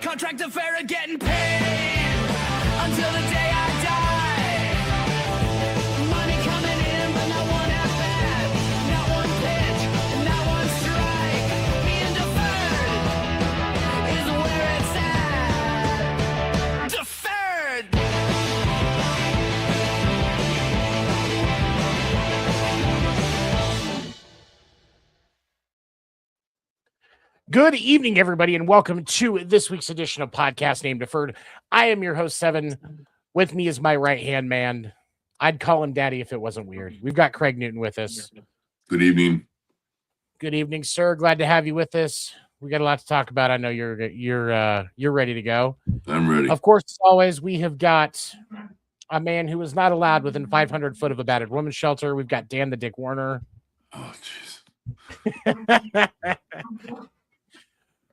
Contract Deferred, getting paid until the day I die. Money coming in, but not one at bat, not one pitch, not one strike. Being deferred is where it's at. Deferred. Good evening, everybody, and welcome to this week's edition of Podcast Named Deferred. I am your host, Seven. With me is my right-hand man. I'd call him Daddy if it wasn't weird. We've got Craig Newton with us. Good evening. Good evening, sir. Glad to have you with us. We got a lot to talk about. I know you're ready to go. I'm ready. Of course, as always, we have got a man who is not allowed within 500 foot of a battered women's shelter. We've got Dan the Dick Warner. Oh, jeez.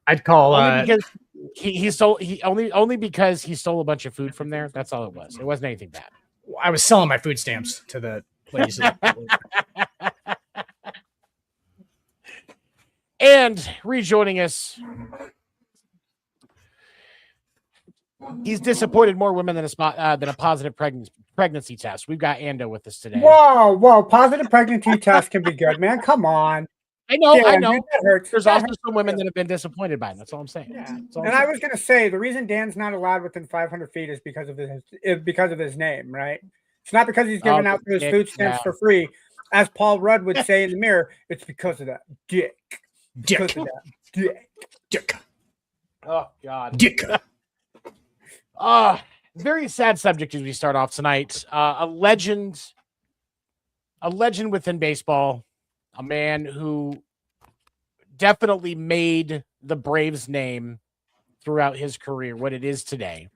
I'd call only because he stole a bunch of food from there. That's all it was. It wasn't anything bad. I was selling my food stamps to the ladies. And rejoining us, he's disappointed more women than a positive pregnancy test. We've got Ando with us today. Whoa! Positive pregnancy test can be good, man. Come on. I know. That hurts. There's also some women that have been disappointed by it. That's all I'm saying. Yeah. I was going to say the reason Dan's not allowed within 500 feet is because of his name, right? It's not because he's giving out his food stamps for free, as Paul Rudd would say in the mirror. It's because of that dick. Because of that dick. Oh God. Dick. Very sad subject as we start off tonight. A legend within baseball. A man who definitely made the Braves name throughout his career what it is today,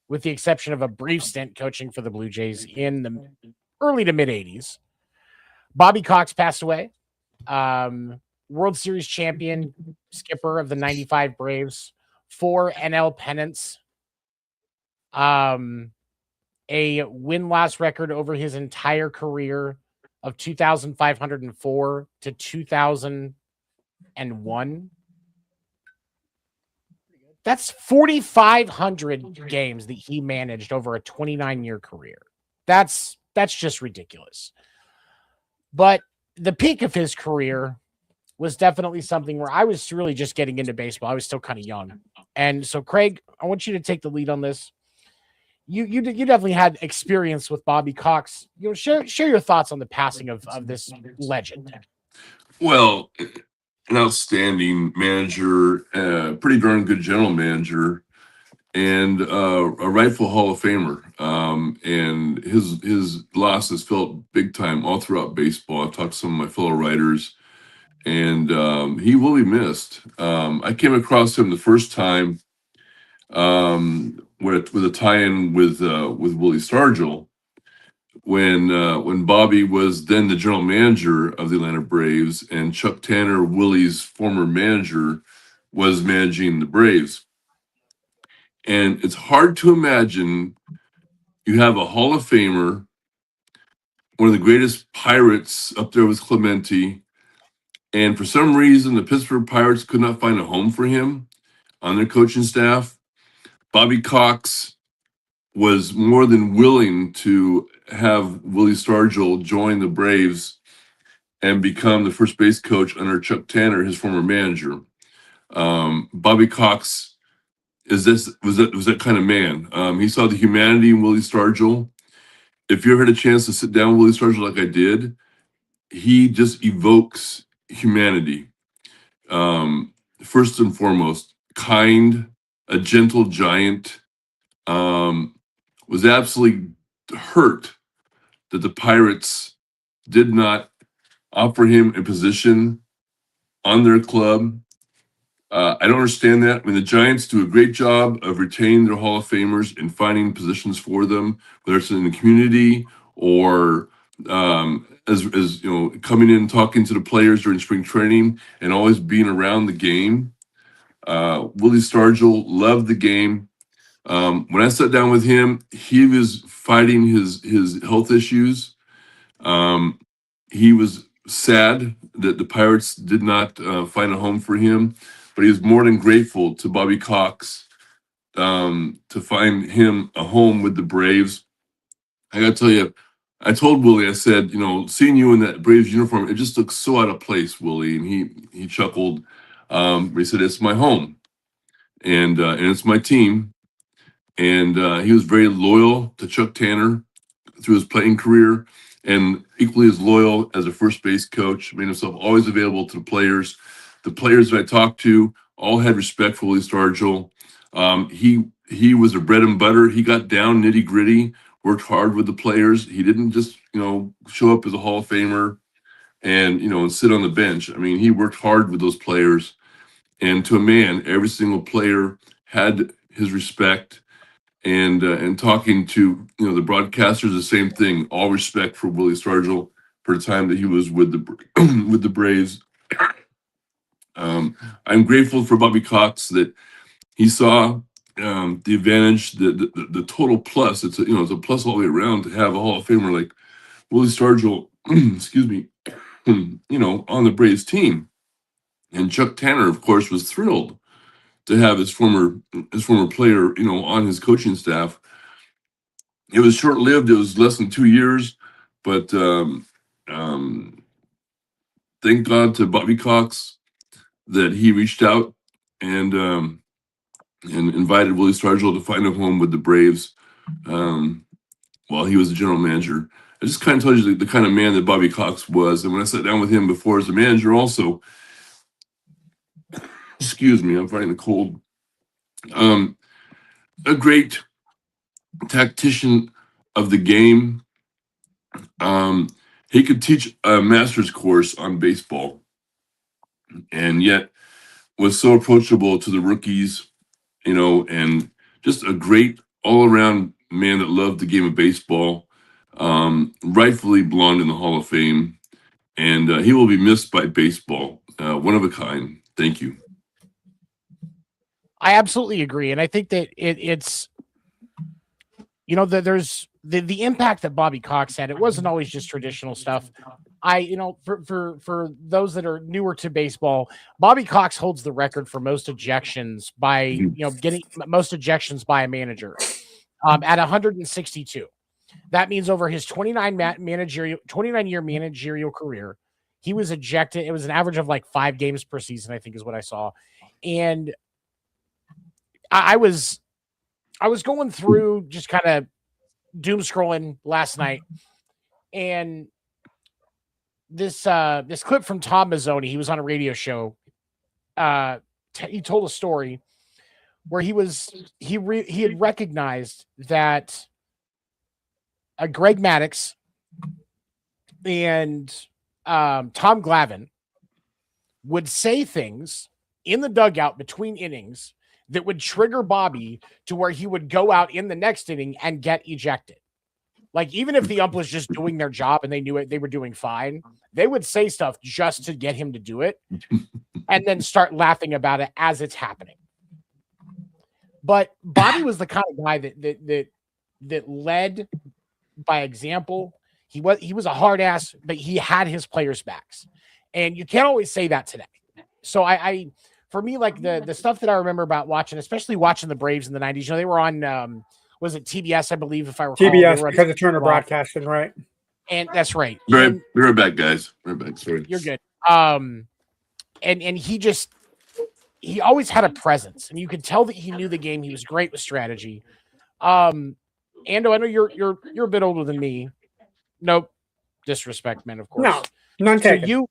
with the exception of a brief stint coaching for the Blue Jays in the early to mid-'80s. Bobby Cox passed away. World Series champion, skipper of the 95 Braves, 4 NL pennants, a win-loss record over his entire career of 2,504 to 2001. That's 4,500 games that he managed over a 29-year career. That's just ridiculous. But the peak of his career was definitely something where I was really just getting into baseball. I was still kind of young. And so, Craig, I want you to take the lead on this. You definitely had experience with Bobby Cox. Share your thoughts on the passing of this legend. Well, an outstanding manager, pretty darn good general manager, and a rightful Hall of Famer. And his loss is felt big time all throughout baseball. I've talked to some of my fellow writers, and he will be missed. I came across him the first time with a tie-in with Willie Stargell when Bobby was then the general manager of the Atlanta Braves and Chuck Tanner, Willie's former manager, was managing the Braves. And it's hard to imagine you have a Hall of Famer, one of the greatest Pirates up there with Clemente, and for some reason the Pittsburgh Pirates could not find a home for him on their coaching staff. Bobby Cox was more than willing to have Willie Stargell join the Braves and become the first base coach under Chuck Tanner, his former manager. Bobby Cox was that kind of man. He saw the humanity in Willie Stargell. If you ever had a chance to sit down with Willie Stargell like I did, he just evokes humanity. first and foremost, kind, a gentle giant. Was absolutely hurt that the Pirates did not offer him a position on their club. I don't understand that. I mean, the Giants do a great job of retaining their Hall of Famers and finding positions for them, whether it's in the community or as you know, coming in and talking to the players during spring training and always being around the game. Willie Stargell loved the game. When I sat down with him, he was fighting his health issues. He was sad that the Pirates did not find a home for him, but he was more than grateful to Bobby Cox to find him a home with the Braves. I got to tell you, I told Willie, I said, you know, seeing you in that Braves uniform, it just looks so out of place, Willie. And he chuckled. But he said, "It's my home, and it's my team." And he was very loyal to Chuck Tanner through his playing career, and equally as loyal as a first base coach. Made himself always available to the players. The players that I talked to all had respect for Willie Stargell. He was a bread and butter. He got down nitty gritty, worked hard with the players. He didn't just show up as a Hall of Famer and and sit on the bench. I mean, he worked hard with those players, and to a man, every single player had his respect. And talking to the broadcasters, the same thing. All respect for Willie Stargell for the time that he was with the with the Braves. I'm grateful for Bobby Cox that he saw the advantage, the total plus. It's a plus all the way around to have a Hall of Famer like Willie Stargell, excuse me, on the Braves team. And Chuck Tanner, of course, was thrilled to have his former player, on his coaching staff. It was short lived. It was less than 2 years, but thank God to Bobby Cox that he reached out and invited Willie Stargell to find a home with the Braves while he was the general manager. It just kind of tells you the kind of man that Bobby Cox was. And when I sat down with him before as a manager, also, excuse me, I'm fighting the cold. A great tactician of the game. He could teach a master's course on baseball, and yet was so approachable to the rookies, and just a great all-around man that loved the game of baseball. Rightfully belonged in the Hall of Fame, and he will be missed by baseball. One of a kind. Thank you. I absolutely agree, and I think that it's that there's the impact that Bobby Cox had. It wasn't always just traditional stuff. For those that are newer to baseball, Bobby Cox holds the record for most ejections by getting most ejections by a manager at 162. That means over his 29-year managerial career, he was ejected. It was an average of like 5 games per season, I think is what I saw. And I was going through just kind of doom scrolling last night, and this clip from Tom Mazzoni, he was on a radio show. He told a story where he had recognized that Greg Maddux and Tom Glavine would say things in the dugout between innings that would trigger Bobby to where he would go out in the next inning and get ejected. Like, even if the ump was just doing their job and they knew it, they were doing fine, they would say stuff just to get him to do it and then start laughing about it as it's happening. But Bobby was the kind of guy that led by example. He was a hard ass, but he had his players' backs. And you can't always say that today. So I for me, like the stuff that I remember about watching, especially watching the Braves in the 90s, they were on was it TBS, I believe, if I recall. TBS, because of Turner Broadcasting, right? And that's right. Be right back, guys. Right back. Sorry. You're good. And he always had a presence, and you could tell that he knew the game. He was great with strategy. Ando, I know you're a bit older than me. Nope. Disrespect, man, of course. No, none taken. So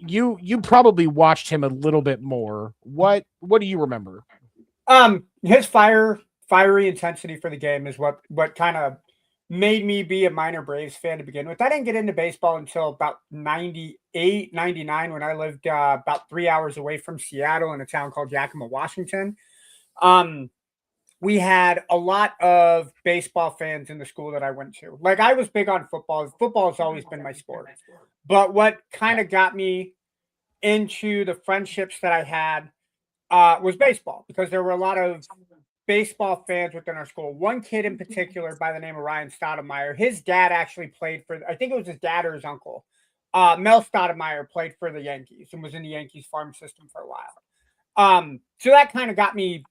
you probably watched him a little bit more. What do you remember? His fiery intensity for the game is what kind of made me be a minor Braves fan to begin with. I didn't get into baseball until about 98, 99 when I lived about 3 hours away from Seattle in a town called Yakima, Washington. We had a lot of baseball fans in the school that I went to. Like, I was big on football. Football has always been my sport. But what kind of got me into the friendships that I had was baseball, because there were a lot of baseball fans within our school. One kid in particular by the name of Ryan Stoudemire, his dad actually played for, I think it was his dad or his uncle. Mel Stoudemire played for the Yankees and was in the Yankees farm system for a while. So that kind of got me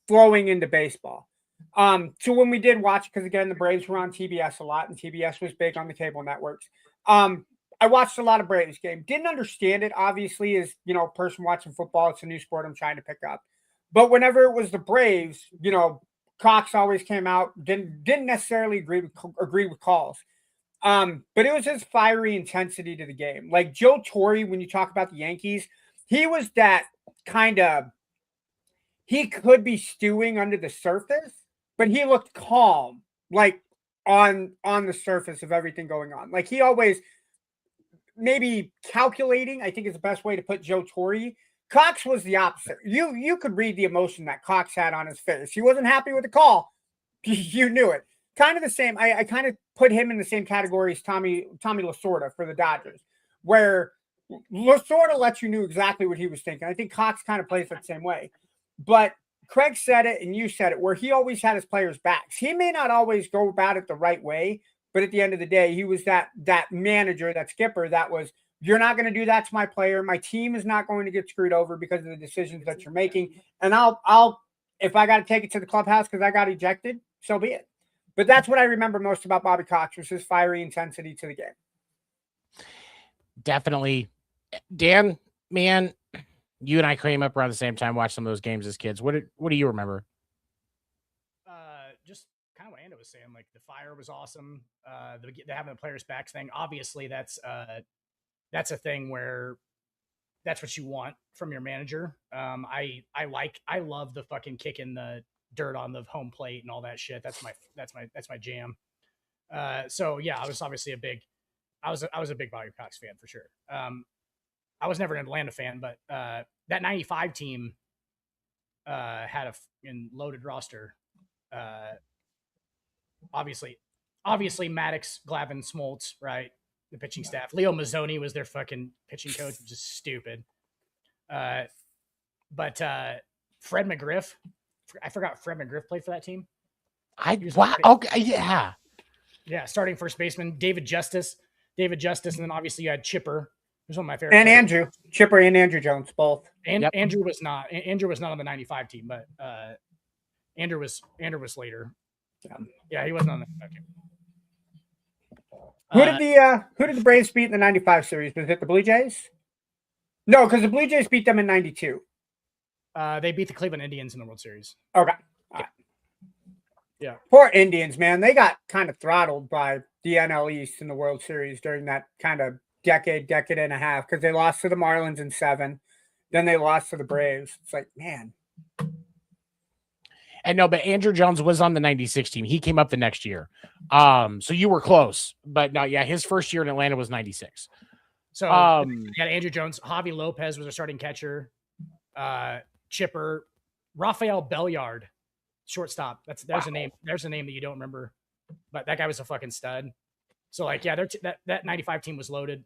flowing into baseball. So when we did watch, because again, the Braves were on TBS a lot, and TBS was big on the cable networks. I watched a lot of Braves game. Didn't understand it, obviously, as a person watching football. It's a new sport I'm trying to pick up. But whenever it was the Braves, Cox always came out. Didn't necessarily agree with calls. But it was his fiery intensity to the game. Like Joe Torre, when you talk about the Yankees, he was that kind of. He could be stewing under the surface, but he looked calm, like on the surface of everything going on. Like he always. Maybe calculating, I think is the best way to put Joe Torre. Cox was the opposite. You could read the emotion that Cox had on his face. He wasn't happy with the call. You knew it. Kind of the same. I kind of put him in the same category as Tommy Lasorda for the Dodgers, where Lasorda lets you know exactly what he was thinking. I think Cox kind of plays that same way. But Craig said it and you said it, where he always had his players' backs. He may not always go about it the right way, but at the end of the day, he was that manager, that skipper that was, you're not going to do that to my player. My team is not going to get screwed over because of the decisions that you're making. And I'll if I got to take it to the clubhouse because I got ejected, so be it. But that's what I remember most about Bobby Cox, was his fiery intensity to the game. Definitely. Dan, man, you and I came up around the same time, watched some of those games as kids. What do you remember? Just kind of what Ando was saying, like the fire was awesome. The having the players' backs thing, obviously that's a thing where that's what you want from your manager. I love the fucking kicking the dirt on the home plate and all that shit. That's my jam. So yeah, I was obviously I was a big Bobby Cox fan for sure. I was never an Atlanta fan, but that 95 team had a loaded roster. Obviously Maddox, Glavine, Smoltz, right? The pitching staff. Leo Mazzoni was their fucking pitching coach, which is stupid. But Fred McGriff, I forgot Fred McGriff played for that team. Okay, yeah. Yeah, starting first baseman, David Justice, and then obviously you had Chipper, who's one of my favorite. And players. Chipper and Andrew Jones, both. And yep. Andrew was not on the 95 team, but Andrew was later. Yeah, he wasn't on the team. Who did the Braves beat in the 95 series? Was it the Blue Jays? No, because the Blue Jays beat them in 92. They beat the Cleveland Indians in the World Series. Okay. Yeah. Yeah. Poor Indians, man. They got kind of throttled by the NL East in the World Series during that kind of decade and a half, because they lost to the Marlins in 7. Then they lost to the Braves. It's like, man. And no, but Andrew Jones was on the 96 team. He came up the next year. So you were close. But no, yeah, his first year in Atlanta was 96. So you had Andrew Jones. Javi Lopez was a starting catcher. Chipper. Rafael Belliard, shortstop. There's a name. There's a name that you don't remember. But that guy was a fucking stud. So, like, yeah, that 95 team was loaded.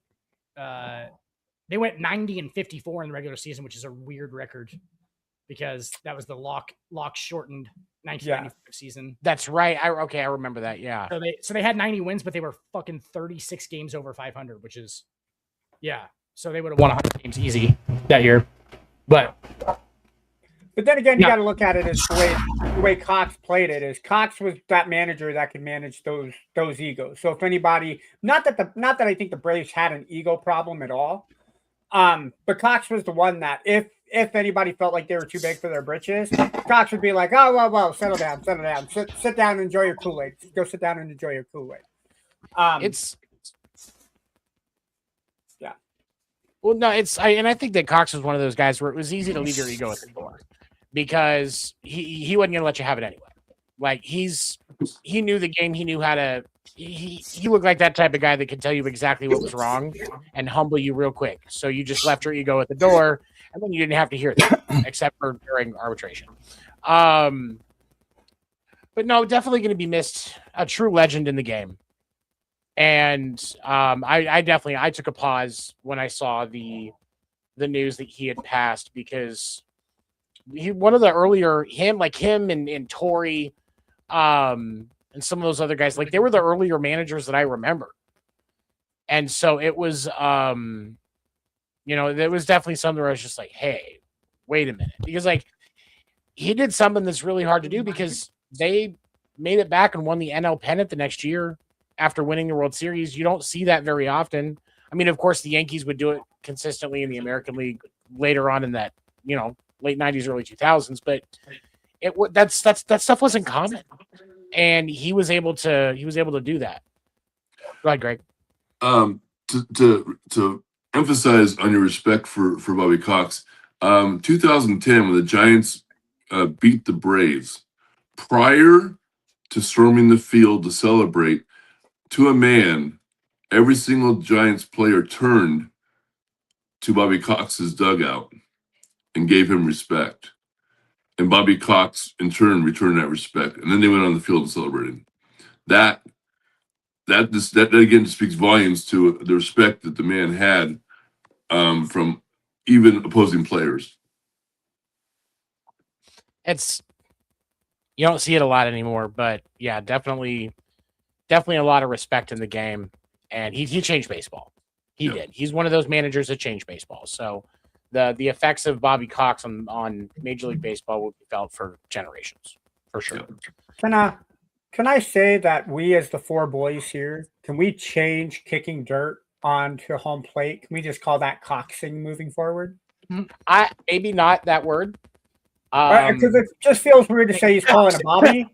They went 90-54 in the regular season, which is a weird record, because that was the lock shortened 1995 season. That's right. I remember that. Yeah. So they had 90 wins, but they were fucking 36 games over 500, which is, yeah. So they would have won 100 games easy that year. But then again, you got to look at it as the way Cox played it. Is Cox was that manager that could manage those egos. So if anybody, not that I think the Braves had an ego problem at all, but Cox was the one that if anybody felt like they were too big for their britches, Cox would be like, "Oh, well, settle down, sit down and enjoy your Kool-Aid. Go sit down and enjoy your Kool-Aid." Well, no, and I think that Cox was one of those guys where it was easy to leave your ego at the door because he wasn't going to let you have it anyway. Like he knew the game. He knew how to. He looked like that type of guy that could tell you exactly what was wrong and humble you real quick. So you just left your ego at the door, and then you didn't have to hear that, except for during arbitration. But no, definitely going to be missed. A true legend in the game. And I took a pause when I saw the news that he had passed because one of the earlier him and Torrey, and some of those other guys, like they were the earlier managers that I remember. And so it was, there was definitely something where I was just like, hey, wait a minute. Because like he did something that's really hard to do because they made it back and won the NL pennant the next year after winning the World Series. You don't see that very often. I mean, of course, the Yankees would do it consistently in the American League later on in that, late 90s, early 2000s, but that stuff wasn't common. And he was able to do that. Go ahead, Greg. To emphasize on your respect for Bobby Cox, 2010 when the Giants beat the Braves, prior to storming the field to celebrate, to a man, every single Giants player turned to Bobby Cox's dugout and gave him respect. And Bobby Cox, in turn, returned that respect. And then they went on the field and celebrated. That again speaks volumes to the respect that the man had from even opposing players. You don't see it a lot anymore, but yeah, definitely a lot of respect in the game. And he changed baseball. He did. He's one of those managers that changed baseball. So the effects of Bobby Cox on Major League Baseball will be felt for generations, for sure. Can I say that we, as the four boys here, can we change kicking dirt onto home plate? Can we just call that coxing moving forward? Maybe not that word. Because it just feels weird to say he's calling a Bobby.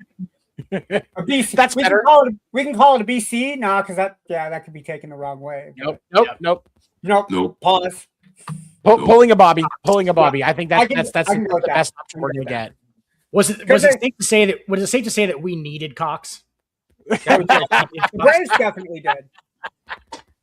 A BC. That's better. We can call it a BC. No, because that could be taken the wrong way. Nope. Pause. Pulling a Bobby. I think that's the best option we're gonna get. Was it safe to say that? Was it safe to say that we needed Cox? The Braves definitely did.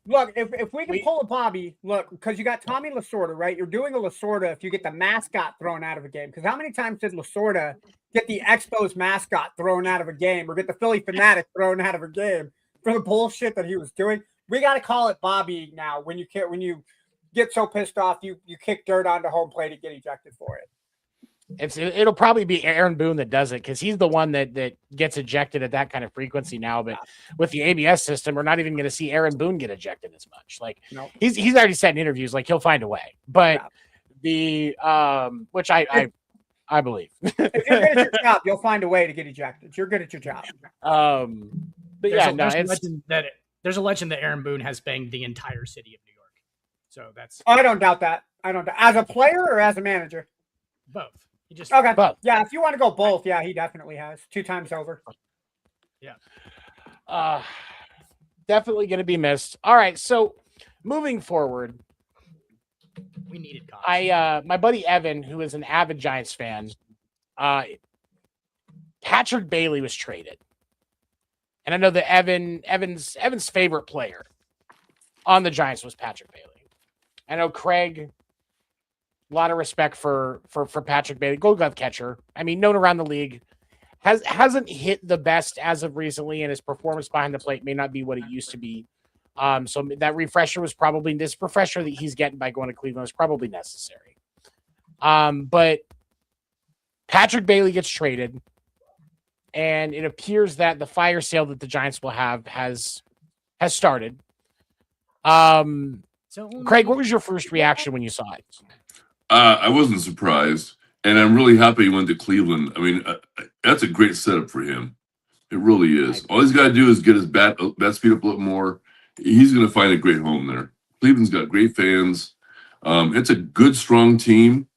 Look, if we can pull a Bobby, because you got Tommy Lasorda, right? You're doing a Lasorda if you get the mascot thrown out of a game. Because how many times did Lasorda get the Expos mascot thrown out of a game or get the Philly Fanatic thrown out of a game for the bullshit that he was doing? We got to call it Bobby now. When you get so pissed off, you kick dirt onto home plate and get ejected for it. It'll probably be Aaron Boone that does it because he's the one that gets ejected at that kind of frequency now. But with the ABS system, we're not even going to see Aaron Boone get ejected as much. Like he's already said in interviews, like he'll find a way. But which I believe. If you're good at your job, you'll find a way to get ejected. You're good at your job. There's a legend that Aaron Boone has banged the entire city of New York. So that's. I don't doubt that. As a player or as a manager? Both. Okay. Both. Yeah, if you want to go both, yeah, he definitely has 2 times over. Yeah. Definitely going to be missed. All right, so moving forward, we needed Cox. My buddy Evan, who is an avid Giants fan, Patrick Bailey was traded, and I know that Evan's favorite player on the Giants was Patrick Bailey. I know Craig. A lot of respect for Patrick Bailey, Gold Glove catcher. I mean, known around the league, hasn't hit the best as of recently, and his performance behind the plate may not be what it used to be. So that refresher that he's getting by going to Cleveland is probably necessary. But Patrick Bailey gets traded, and it appears that the fire sale that the Giants will have has started. So Craig, what was your first reaction when you saw it? I wasn't surprised, and I'm really happy he went to Cleveland. I mean, that's a great setup for him. It really is. All he's got to do is get his bat speed up a little more. He's going to find a great home there. Cleveland's got great fans. It's a good, strong team,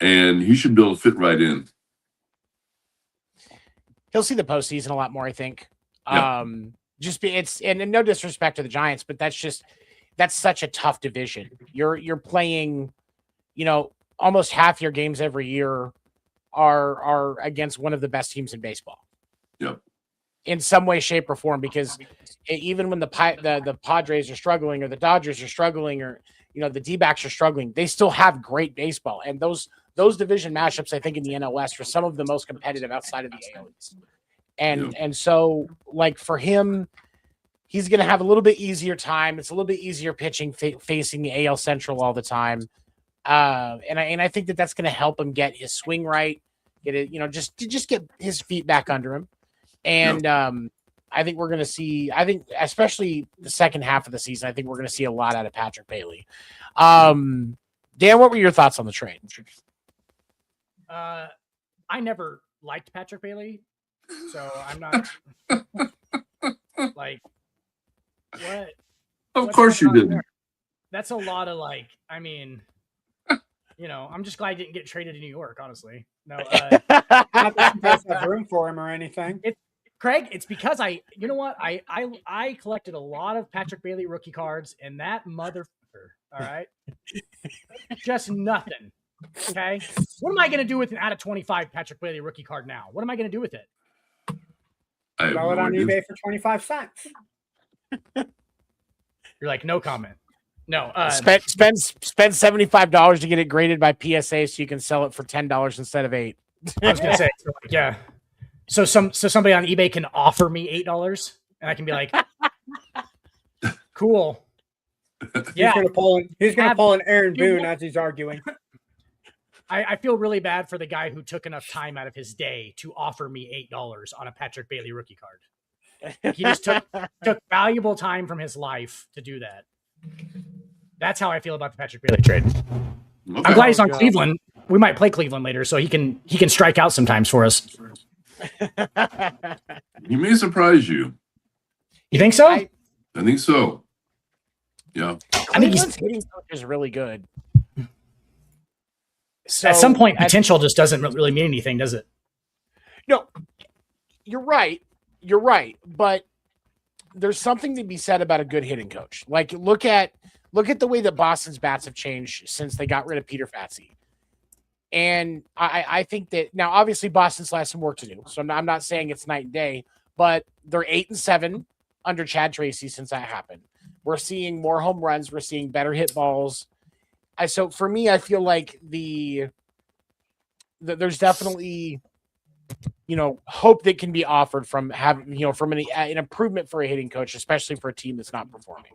and he should be able to fit right in. He'll see the postseason a lot more, I think. Yeah. And no disrespect to the Giants, but that's just that's such a tough division. You're playing, almost half your games every year are against one of the best teams in baseball. Yep. In some way, shape, or form, because even when the Padres are struggling, or the Dodgers are struggling, or the D-backs are struggling, they still have great baseball. And those division matchups, I think, in the NL West are some of the most competitive outside of the AL East. And so, like, for him, he's going to have a little bit easier time. It's a little bit easier pitching facing the AL Central all the time. And I think that's going to help him get his swing right, get it, just get his feet back under him. And I think we're going to see, especially the second half of the season, I think we're going to see a lot out of Patrick Bailey. Dan, what were your thoughts on the trade? I never liked Patrick Bailey, so I'm not like, what? Of course you didn't. That's a lot of I'm just glad I didn't get traded to New York, honestly. No, not that you guys have room for him or anything. Craig, it's because I collected a lot of Patrick Bailey rookie cards, and that motherfucker, all right, just nothing. Okay, what am I going to do with an out of 25 Patrick Bailey rookie card now? What am I going to do with it? Sell it on eBay for 25 cents. You're like, no comment. No, spend $75 to get it graded by PSA, so you can sell it for $10 instead of $8. I was gonna say, yeah. So somebody on eBay can offer me $8, and I can be like, cool. Yeah, he's gonna pull an Aaron Boone as he's arguing. I feel really bad for the guy who took enough time out of his day to offer me $8 on a Patrick Bailey rookie card. He just took valuable time from his life to do that. That's how I feel about the Patrick Bailey trade. Okay. I'm glad he's on Cleveland. We might play Cleveland later, so he can strike out sometimes for us. He may surprise you. You think so? I think so. Yeah. I think he's hitting coach is really good. So at some point, potential just doesn't really mean anything, does it? No, you're right. You're right. But there's something to be said about a good hitting coach. Like, look at the way that Boston's bats have changed since they got rid of Peter Fatsi. And I think that now, obviously, Boston still has some work to do. So I'm not saying it's night and day, but they're 8-7 under Chad Tracy since that happened. We're seeing more home runs. We're seeing better hit balls. So for me, I feel like there's definitely, hope that can be offered from having, from an improvement for a hitting coach, especially for a team that's not performing.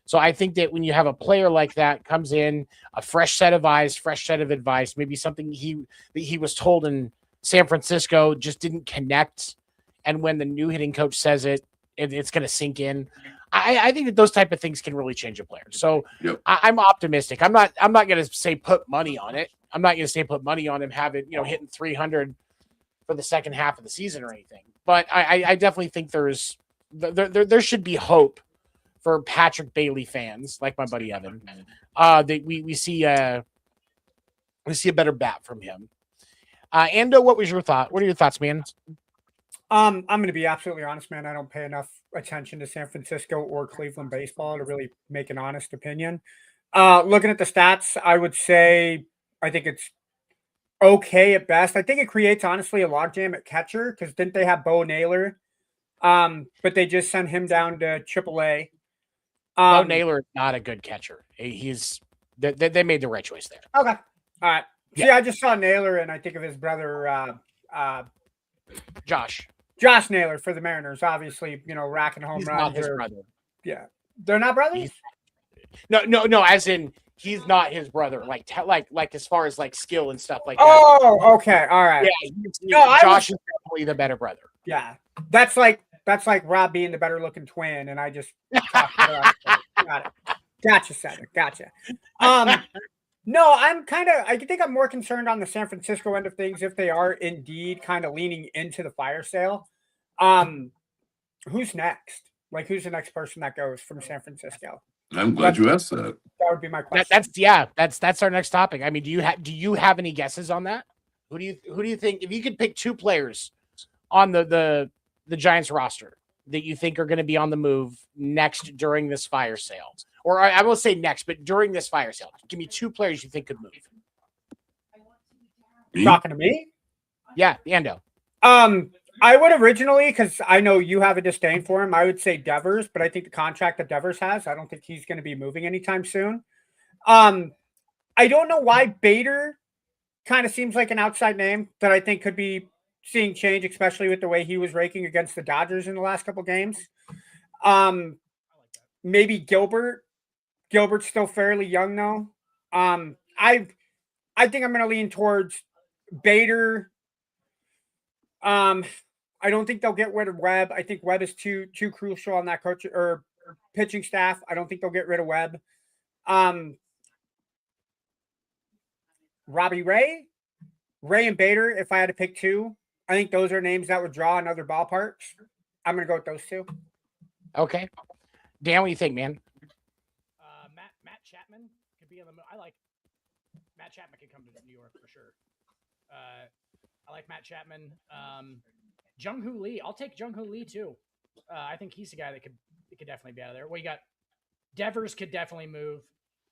So I think that when you have a player like that comes in, a fresh set of eyes, fresh set of advice, maybe something that he was told in San Francisco just didn't connect, and when the new hitting coach says it's going to sink in. I think that those type of things can really change a player. So yep. I'm optimistic. I'm not going to say put money on it. I'm not going to say put money on him having hitting 300 for the second half of the season or anything. But I definitely think there should be hope for Patrick Bailey fans like my buddy Evan. That we see a better bat from him. Ando, what was your thought? What are your thoughts, man? I'm going to be absolutely honest, man. I don't pay enough attention to San Francisco or Cleveland baseball to really make an honest opinion. Looking at the stats, I would say I think it's okay at best. I think it creates, honestly, a logjam at catcher because didn't they have Bo Naylor? But they just sent him down to AAA. Bo Naylor is not a good catcher. They made the right choice there. Okay. All right. Yeah. See, I just saw Naylor, and I think of his brother, Josh Naylor for the Mariners, obviously, racking home runs. Not his brother. Yeah. They're not brothers? No, as in he's not his brother, like as far as like skill and stuff like that. Oh, okay. All right. Yeah, Josh is definitely the better brother. Yeah. That's like Rob being the better looking twin, and I just got it. Gotcha, Cedric. Gotcha. No, I think I'm more concerned on the San Francisco end of things if they are indeed kind of leaning into the fire sale. Who's next? Like, who's the next person that goes from San Francisco? I'm glad you asked that. That would be my question. That's our next topic. I mean, do you have any guesses on that? Who do you think, if you could pick two players on the Giants roster, that you think are going to be on the move next during this fire sale? Or I will say next, but during this fire sale. Give me 2 players you think could move. Me? Talking to me? Yeah, Ando. I would originally, because I know you have a disdain for him, I would say Devers, but I think the contract that Devers has, I don't think he's going to be moving anytime soon. I don't know why Bader kind of seems like an outside name that I think could be seeing change, especially with the way he was raking against the Dodgers in the last couple games. Maybe Gilbert. Gilbert's still fairly young though. I think I'm going to lean towards Bader. I don't think they'll get rid of Webb. I think Webb is too crucial on that coach or pitching staff. I don't think they'll get rid of Webb. Robbie Ray and Bader, if I had to pick 2, I think those are names that would draw in other ballparks. I'm going to go with those 2. Okay. Dan, what do you think, man? Matt Chapman could be on the move. I like Matt Chapman could come to New York for sure. I like Matt Chapman. Jung-Hoo Lee. I'll take Jung-Hoo Lee too. I think he's the guy that could definitely be out of there. Well, you got Devers could definitely move.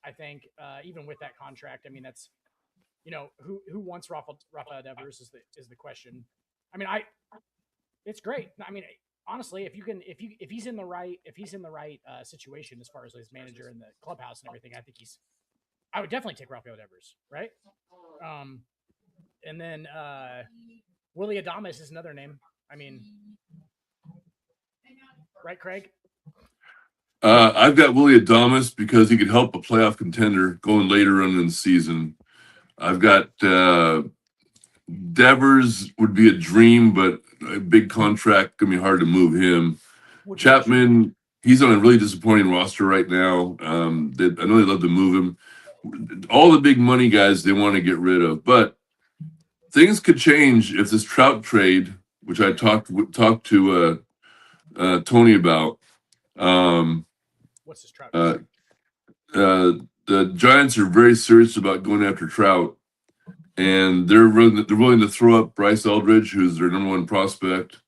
I think even with that contract. I mean, that's who wants Rafael Devers is the question. I mean, it's great. I mean, honestly, if he's in the right situation as far as his manager and the clubhouse and everything, I would definitely take Rafael Devers, right? And then Willie Adames is another name. I mean, right, Craig? I've got Willie Adames because he could help a playoff contender going later on in the season. I've got Devers would be a dream, but a big contract gonna be hard to move him. Chapman, he's on a really disappointing roster right now. I know they love to move him. All the big money guys they want to get rid of, but things could change if this Trout trade, which I talked to Tony about. What's this Trout? The Giants are very serious about going after Trout, and they're willing to throw up Bryce Eldridge, who's their number 1 prospect.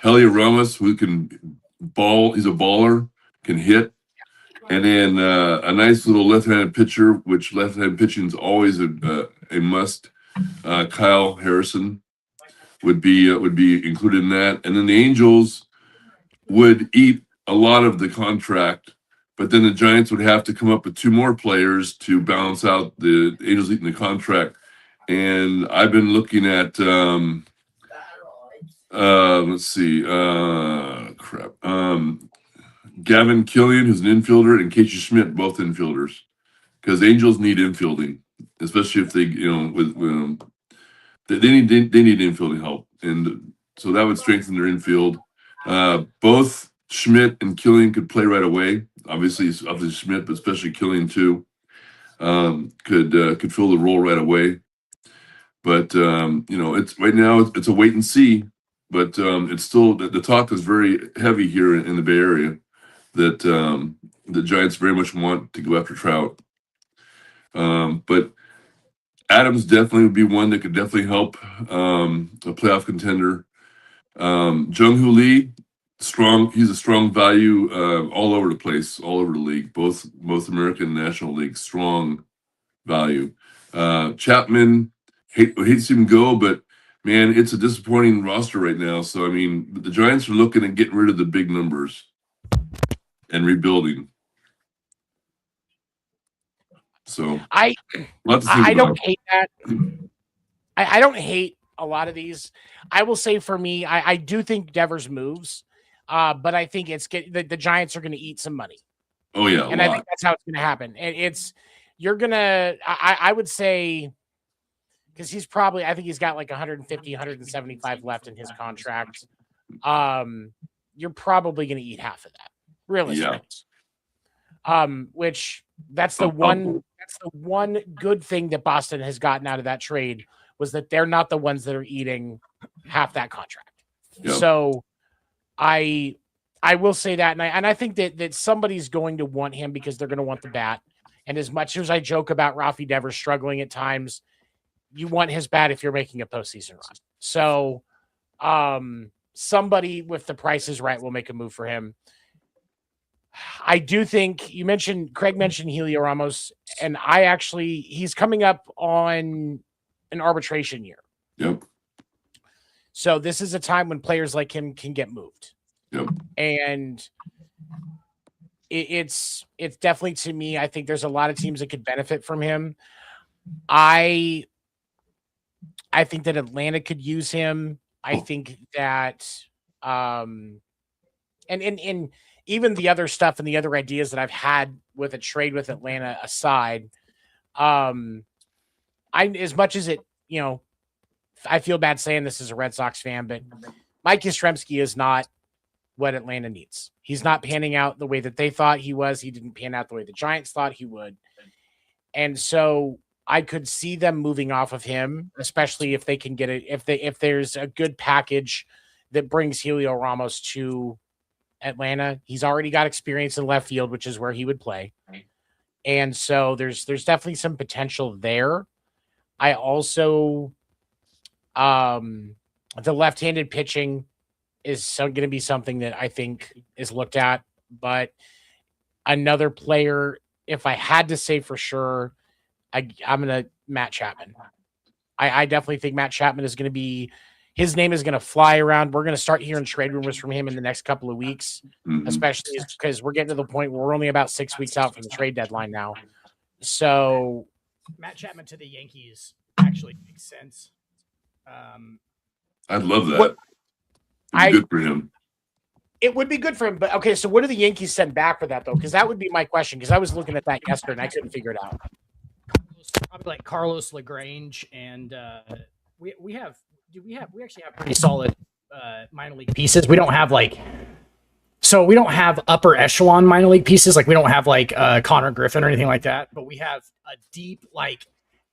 Heliot Ramos, who can ball, he's a baller, can hit. And then a nice little left-handed pitcher, which left-handed pitching is always a must. Kyle Harrison would be included in that. And then the Angels would eat a lot of the contract, but then the Giants would have to come up with 2 more players to balance out the Angels eating the contract. And I've been looking at let's see, Gavin Killian, who's an infielder, and Casey Schmidt, both infielders, because Angels need infielding, especially if they, they need infielding help, and so that would strengthen their infield. Both Schmidt and Killian could play right away. Obviously Schmidt, but especially Killian too, could fill the role right away. But it's right now it's a wait and see. But it's still the talk is very heavy here in the Bay Area that the Giants very much want to go after Trout. But Adams definitely would be one that could definitely help a playoff contender. Jung-Hoo Lee, strong. He's a strong value all over the place, all over the league, both American and National League, strong value. Chapman, hate to see him go, but man, it's a disappointing roster right now. So I mean, the Giants are looking at getting rid of the big numbers and rebuilding. So I don't hate that. I don't hate a lot of these. I will say for me, I do think Devers moves, but I think the Giants are going to eat some money. Oh yeah, and I think that's how it's going to happen. I would say, because he's probably, I think he's got like 150, 175 left in his contract. You're probably going to eat half of that, realistically. Yeah. Which that's the one good thing that Boston has gotten out of that trade was that they're not the ones that are eating half that contract. Yep. So I will say that, and I think that somebody's going to want him because they're going to want the bat. And as much as I joke about Rafi Devers struggling at times, you want his bat if you're making a postseason run. So somebody with the prices right will make a move for him. I do think Craig mentioned Helio Ramos, and he's coming up on an arbitration year. Yep. So this is a time when players like him can get moved. Yep. And it's definitely, to me, I think there's a lot of teams that could benefit from him. I think that Atlanta could use him. I think that and even the other stuff and the other ideas that I've had with a trade with Atlanta aside, as much as it, I feel bad saying this as a Red Sox fan, but Mike Yastrzemski is not what Atlanta needs. He's not panning out the way that they thought he was. He didn't pan out the way the Giants thought he would. And so I could see them moving off of him, especially if they can get it, if there's a good package that brings Helio Ramos to Atlanta. He's already got experience in left field, which is where he would play. And so there's definitely some potential there. I also, the left-handed pitching is going to be something that I think is looked at, but another player, if I had to say for sure, I'm going to Matt Chapman. I definitely think Matt Chapman is going to be, his name is going to fly around. We're going to start hearing trade rumors from him in the next couple of weeks, especially because we're getting to the point where we're only about 6 weeks out from the trade deadline now. So Matt Chapman to the Yankees actually makes sense. I'd love that. Good for him. It would be good for him. But okay, so what do the Yankees send back for that though? Because that would be my question. Because I was looking at that yesterday and I couldn't figure it out. Probably like Carlos LaGrange, and we actually have pretty solid minor league pieces. We don't have we don't have upper echelon minor league pieces. Like we don't have Connor Griffin or anything like that. But we have a deep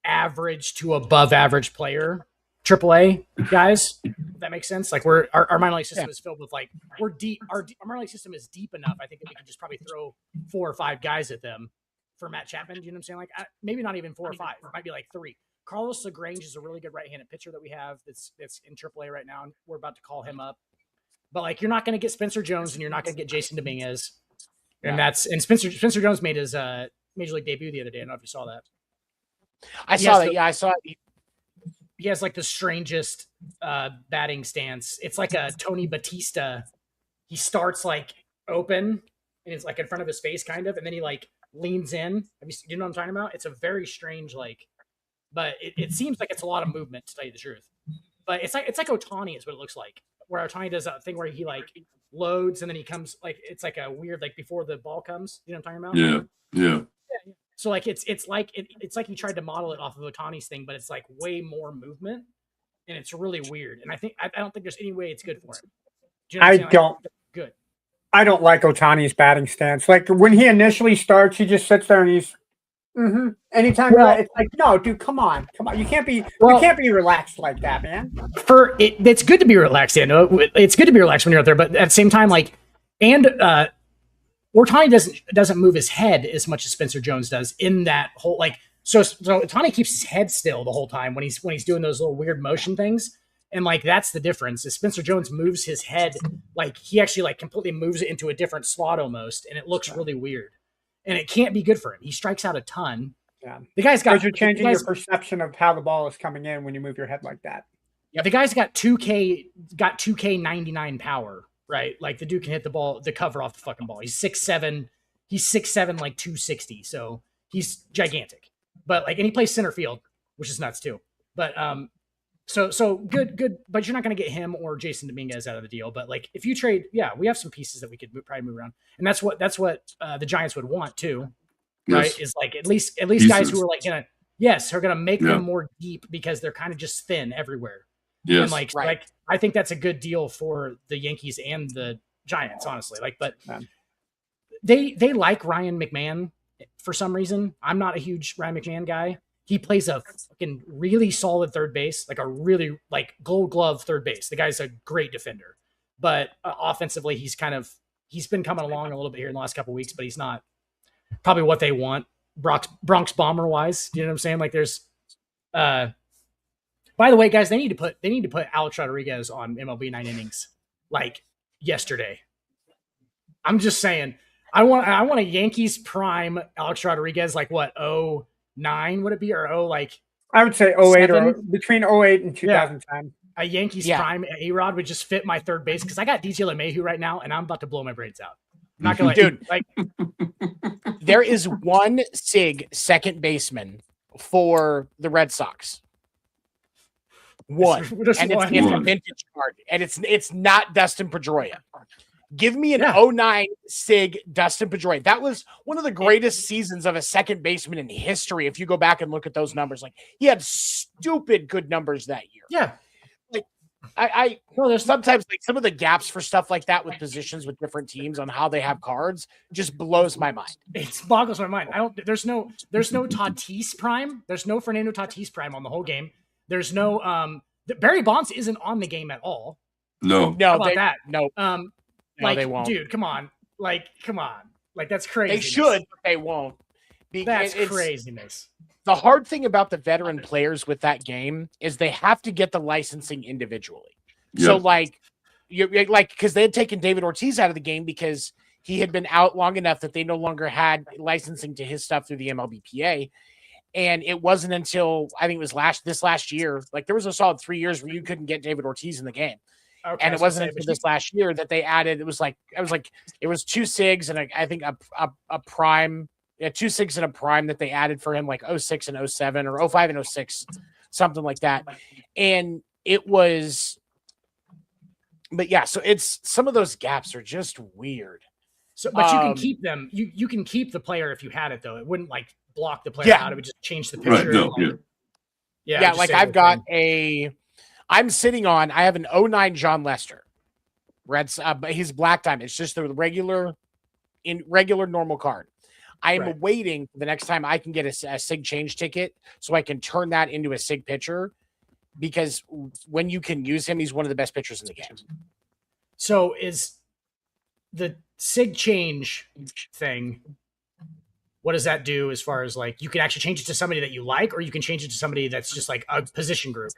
average to above average player, AAA guys. If that makes sense. Like our minor league system is filled with we're deep. Our minor league system is deep enough. I think that we can just probably throw 4 or 5 guys at them. For Matt Chapman, you know what I'm saying? Maybe not even 4 or 5. It might be 3. Carlos LaGrange is a really good right-handed pitcher that we have that's in AAA right now, and we're about to call him up. But you're not going to get Spencer Jones, and you're not going to get Jason Dominguez, and Spencer Jones made his major league debut the other day. I don't know if you saw that. I saw that. I saw it. He has the strangest batting stance. It's like a Tony Batista. He starts open, and it's in front of his face, kind of, and then he leans in. You know what I'm talking about? It's a very strange, but it seems like it's a lot of movement, to tell you the truth. But it's like Ohtani is what it looks like, where Ohtani does that thing where he loads and then he comes it's like a weird before the ball comes. You know what I'm talking about? Yeah. So it's like he tried to model it off of Ohtani's thing, but it's way more movement, and it's really weird. And I don't think there's any way it's good for him. Do you know what I'm saying? Good. I don't like Ohtani's batting stance. When he initially starts, he just sits there and he's anytime it's no, dude, come on. You can't be relaxed like that, man. It's good to be relaxed, it's good to be relaxed when you're out there, but at the same time, Ohtani doesn't move his head as much as Spencer Jones does in that whole so Ohtani keeps his head still the whole time when he's doing those little weird motion things. And that's the difference. Is Spencer Jones moves his head he actually completely moves it into a different slot almost, and it looks really weird. And it can't be good for him. He strikes out a ton. Yeah, the guy's got. You're changing your perception of how the ball is coming in when you move your head like that. Yeah, the guy's got 2K 99 power, right? The dude can hit the cover off the fucking ball. He's 6'7", 260. So he's gigantic. But and he plays center field, which is nuts too. But So good, but you're not going to get him or Jason Dominguez out of the deal. But if you trade, we have some pieces that we could probably move around, and that's what the Giants would want too, right? Is at least pieces. Guys who are gonna make them more deep because they're kind of just thin everywhere. Yes, and I think that's a good deal for the Yankees and the Giants, honestly. But they like Ryan McMahon for some reason. I'm not a huge Ryan McMahon guy. He plays a fucking really solid third base, a really gold glove third base. The guy's a great defender, but offensively, he's been coming along a little bit here in the last couple of weeks, but he's not probably what they want Bronx Bomber wise. You know what I'm saying? There's, by the way, guys, they need to put Alex Rodriguez on MLB 9 innings. like yesterday. I'm just saying. I want a Yankees prime Alex Rodriguez, like what, 09 would it be, or I would say 08 or 7? between 08 and 2010. A Yankees prime A-Rod would just fit my third base because I got DJ LeMahieu right now, and I'm about to blow my brains out. I'm not gonna dude. There is one SIG second baseman for the Red Sox. One, and it's a vintage card, and it's not Dustin Pedroia. Give me an 09 SIG Dustin Pedroia. That was one of the greatest seasons of a second baseman in history. If you go back and look at those numbers, like he had stupid good numbers that year. Yeah. Like there's sometimes like some of the gaps for stuff like that with positions with different teams on how they have cards just blows my mind. It boggles my mind. There's no Tatis prime. There's no Fernando Tatis prime on the whole game. There's no Barry Bonds isn't on the game at all. No. How about that? No. No, they won't. Dude, come on. Like that's crazy. They should, but they won't. That's craziness. The hard thing about the veteran players with that game is they have to get the licensing individually. Yep. So because they had taken David Ortiz out of the game because he had been out long enough that they no longer had licensing to his stuff through the MLBPA. And it wasn't until I think it was this last year, like there was a solid 3 years where you couldn't get David Ortiz in the game. Okay, and it wasn't until this last year that they added. It was 2 SIGs and I think a prime. Yeah, 2 SIGs and a prime that they added for him, like 06 and 07 or 05 and 06, something like that. And it was, but yeah, so it's some of those gaps are just weird. So, but you can keep them. You can keep the player if you had it though. It wouldn't like block the player out. It would just change the picture. Right, yeah. Like I've got I'm sitting on. I have an 09 John Lester, Reds. But he's black diamond. It's just the regular normal card. I am waiting for the next time I can get a SIG change ticket so I can turn that into a SIG pitcher because when you can use him, he's one of the best pitchers in the game. So is the SIG change thing, what does that do as far as like you can actually change it to somebody that you like or you can change it to somebody that's just like a position group?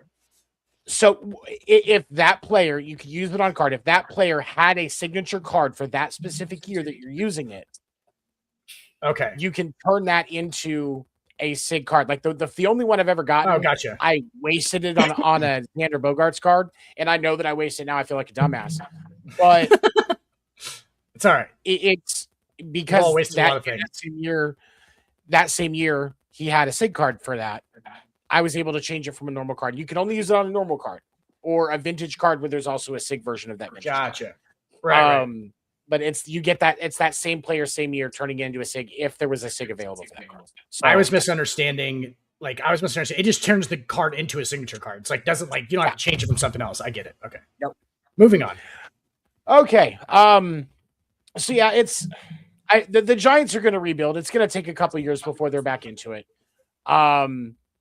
So if that player, you could use it on card. If that player had a signature card for that specific year that you're using it, okay, you can turn that into a SIG card. Like the only one I've ever gotten. Oh, gotcha. I wasted it on a Xander Bogaerts card, and I know that I wasted it now. I feel like a dumbass, but it's all right. It's because that same year he had a SIG card for that. I was able to change it from a normal card. You can only use it on a normal card or a vintage card where there's also a SIG version of that. Gotcha. Right. But it's that same player, same year, turning it into a SIG if there was a SIG available for that card. So I was misunderstanding. It just turns the card into a signature card. It's like doesn't like you don't have to change it from something else. I get it. Okay. Yep. Moving on. Okay. So yeah, the Giants are going to rebuild. It's going to take a couple of years before they're back into it.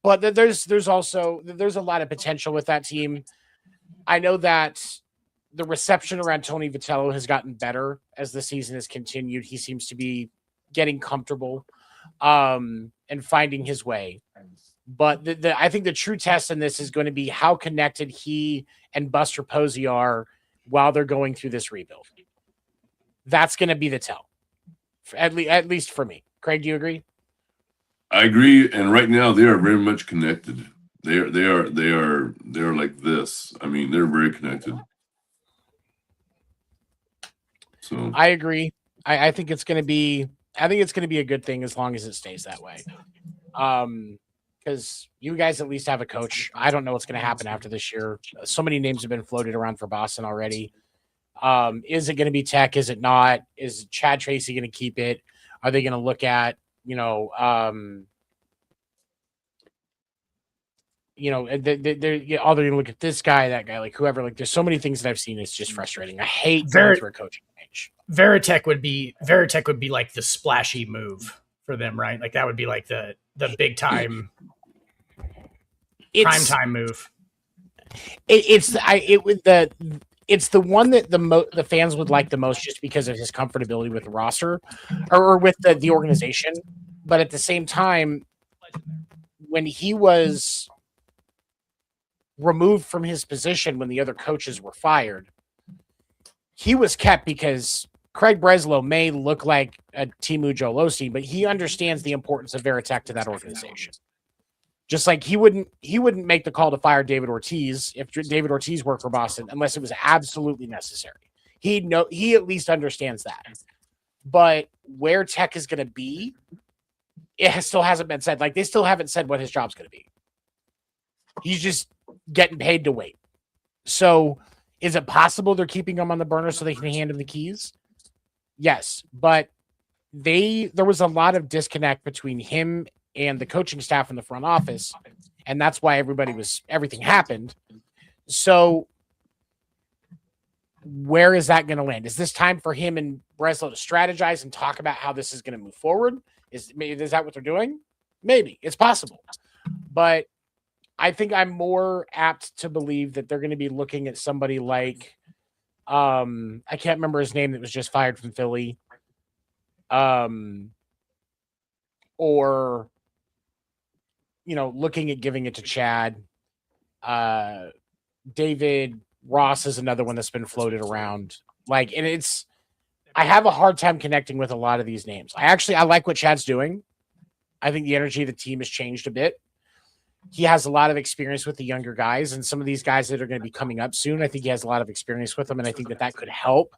But there's a lot of potential with that team. I know that the reception around Tony Vitello has gotten better as the season has continued. He seems to be getting comfortable and finding his way. But I think the true test in this is going to be how connected he and Buster Posey are while they're going through this rebuild. That's going to be the tell, at least for me. Craig, do you agree? I agree, and right now they are very much connected. They are like this. I mean, they're very connected. So I agree. I think it's going to be. I think it's going to be a good thing as long as it stays that way. Because you guys at least have a coach. I don't know what's going to happen after this year. So many names have been floated around for Boston already. Is it going to be Tech? Is it not? Is Chad Tracy going to keep it? Are they going to look at they're going to look at this guy, that guy, like whoever. Like, there's so many things that I've seen. It's just frustrating. I hate going through a coaching change. Veritech would be like the splashy move for them, right? Like that would be like the big time, prime time move. It's the one that the fans would like the most just because of his comfortability with the roster or with the organization. But at the same time, when he was removed from his position when the other coaches were fired, he was kept because Craig Breslow may look like a Timu Joel Osteen, but he understands the importance of Veritek to that organization. Just like he wouldn't make the call to fire David Ortiz if David Ortiz worked for Boston unless it was absolutely necessary. He at least understands that. But where Tech is going to be, it still hasn't been said. Like, they still haven't said what his job's going to be. He's just getting paid to wait. So is it possible they're keeping him on the burner so they can hand him the keys? Yes, but there was a lot of disconnect between him and the coaching staff in the front office, and that's why everything happened. So where is that going to land? Is this time for him and Breslow to strategize and talk about how this is going to move forward? Is that what they're doing? Maybe. It's possible. But I think I'm more apt to believe that they're going to be looking at somebody like I can't remember his name that was just fired from Philly. Or looking at giving it to Chad. David Ross is another one that's been floated around. I have a hard time connecting with a lot of these names. I like what Chad's doing. I think the energy of the team has changed a bit. He has a lot of experience with the younger guys, and some of these guys that are going to be coming up soon, I think he has a lot of experience with them, and I think that could help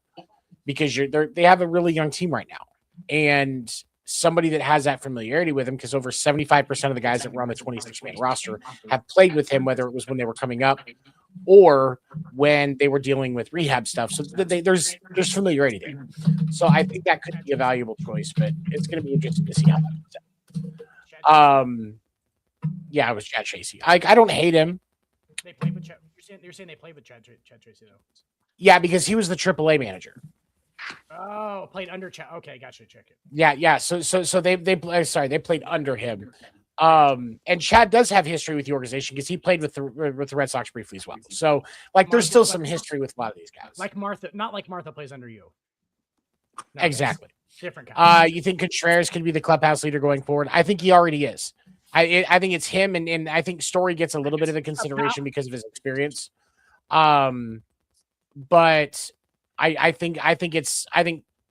because they have a really young team right now. And somebody that has that familiarity with him, because over 75% of the guys that were on the 26-man roster have played with him, whether it was when they were coming up or when they were dealing with rehab stuff. So there's familiarity there. So I think that could be a valuable choice, but it's going to be interesting to see how that goes. Yeah, it was Chad Tracy. I don't hate him. They played with Chad. You're saying they played with Chad Tracy, though? Yeah, because he was the AAA manager. Oh, played under Chad. Okay, gotcha. Check it. Yeah. So they played under him. And Chad does have history with the organization because he played with the Red Sox briefly as well. So there's still some history with a lot of these guys. Like Martha, not like Martha plays under you. No, exactly. Different kind. You think Contreras can be the clubhouse leader going forward? I think he already is. I think it's him, and I think Story gets a little bit of a consideration because of his experience. But I think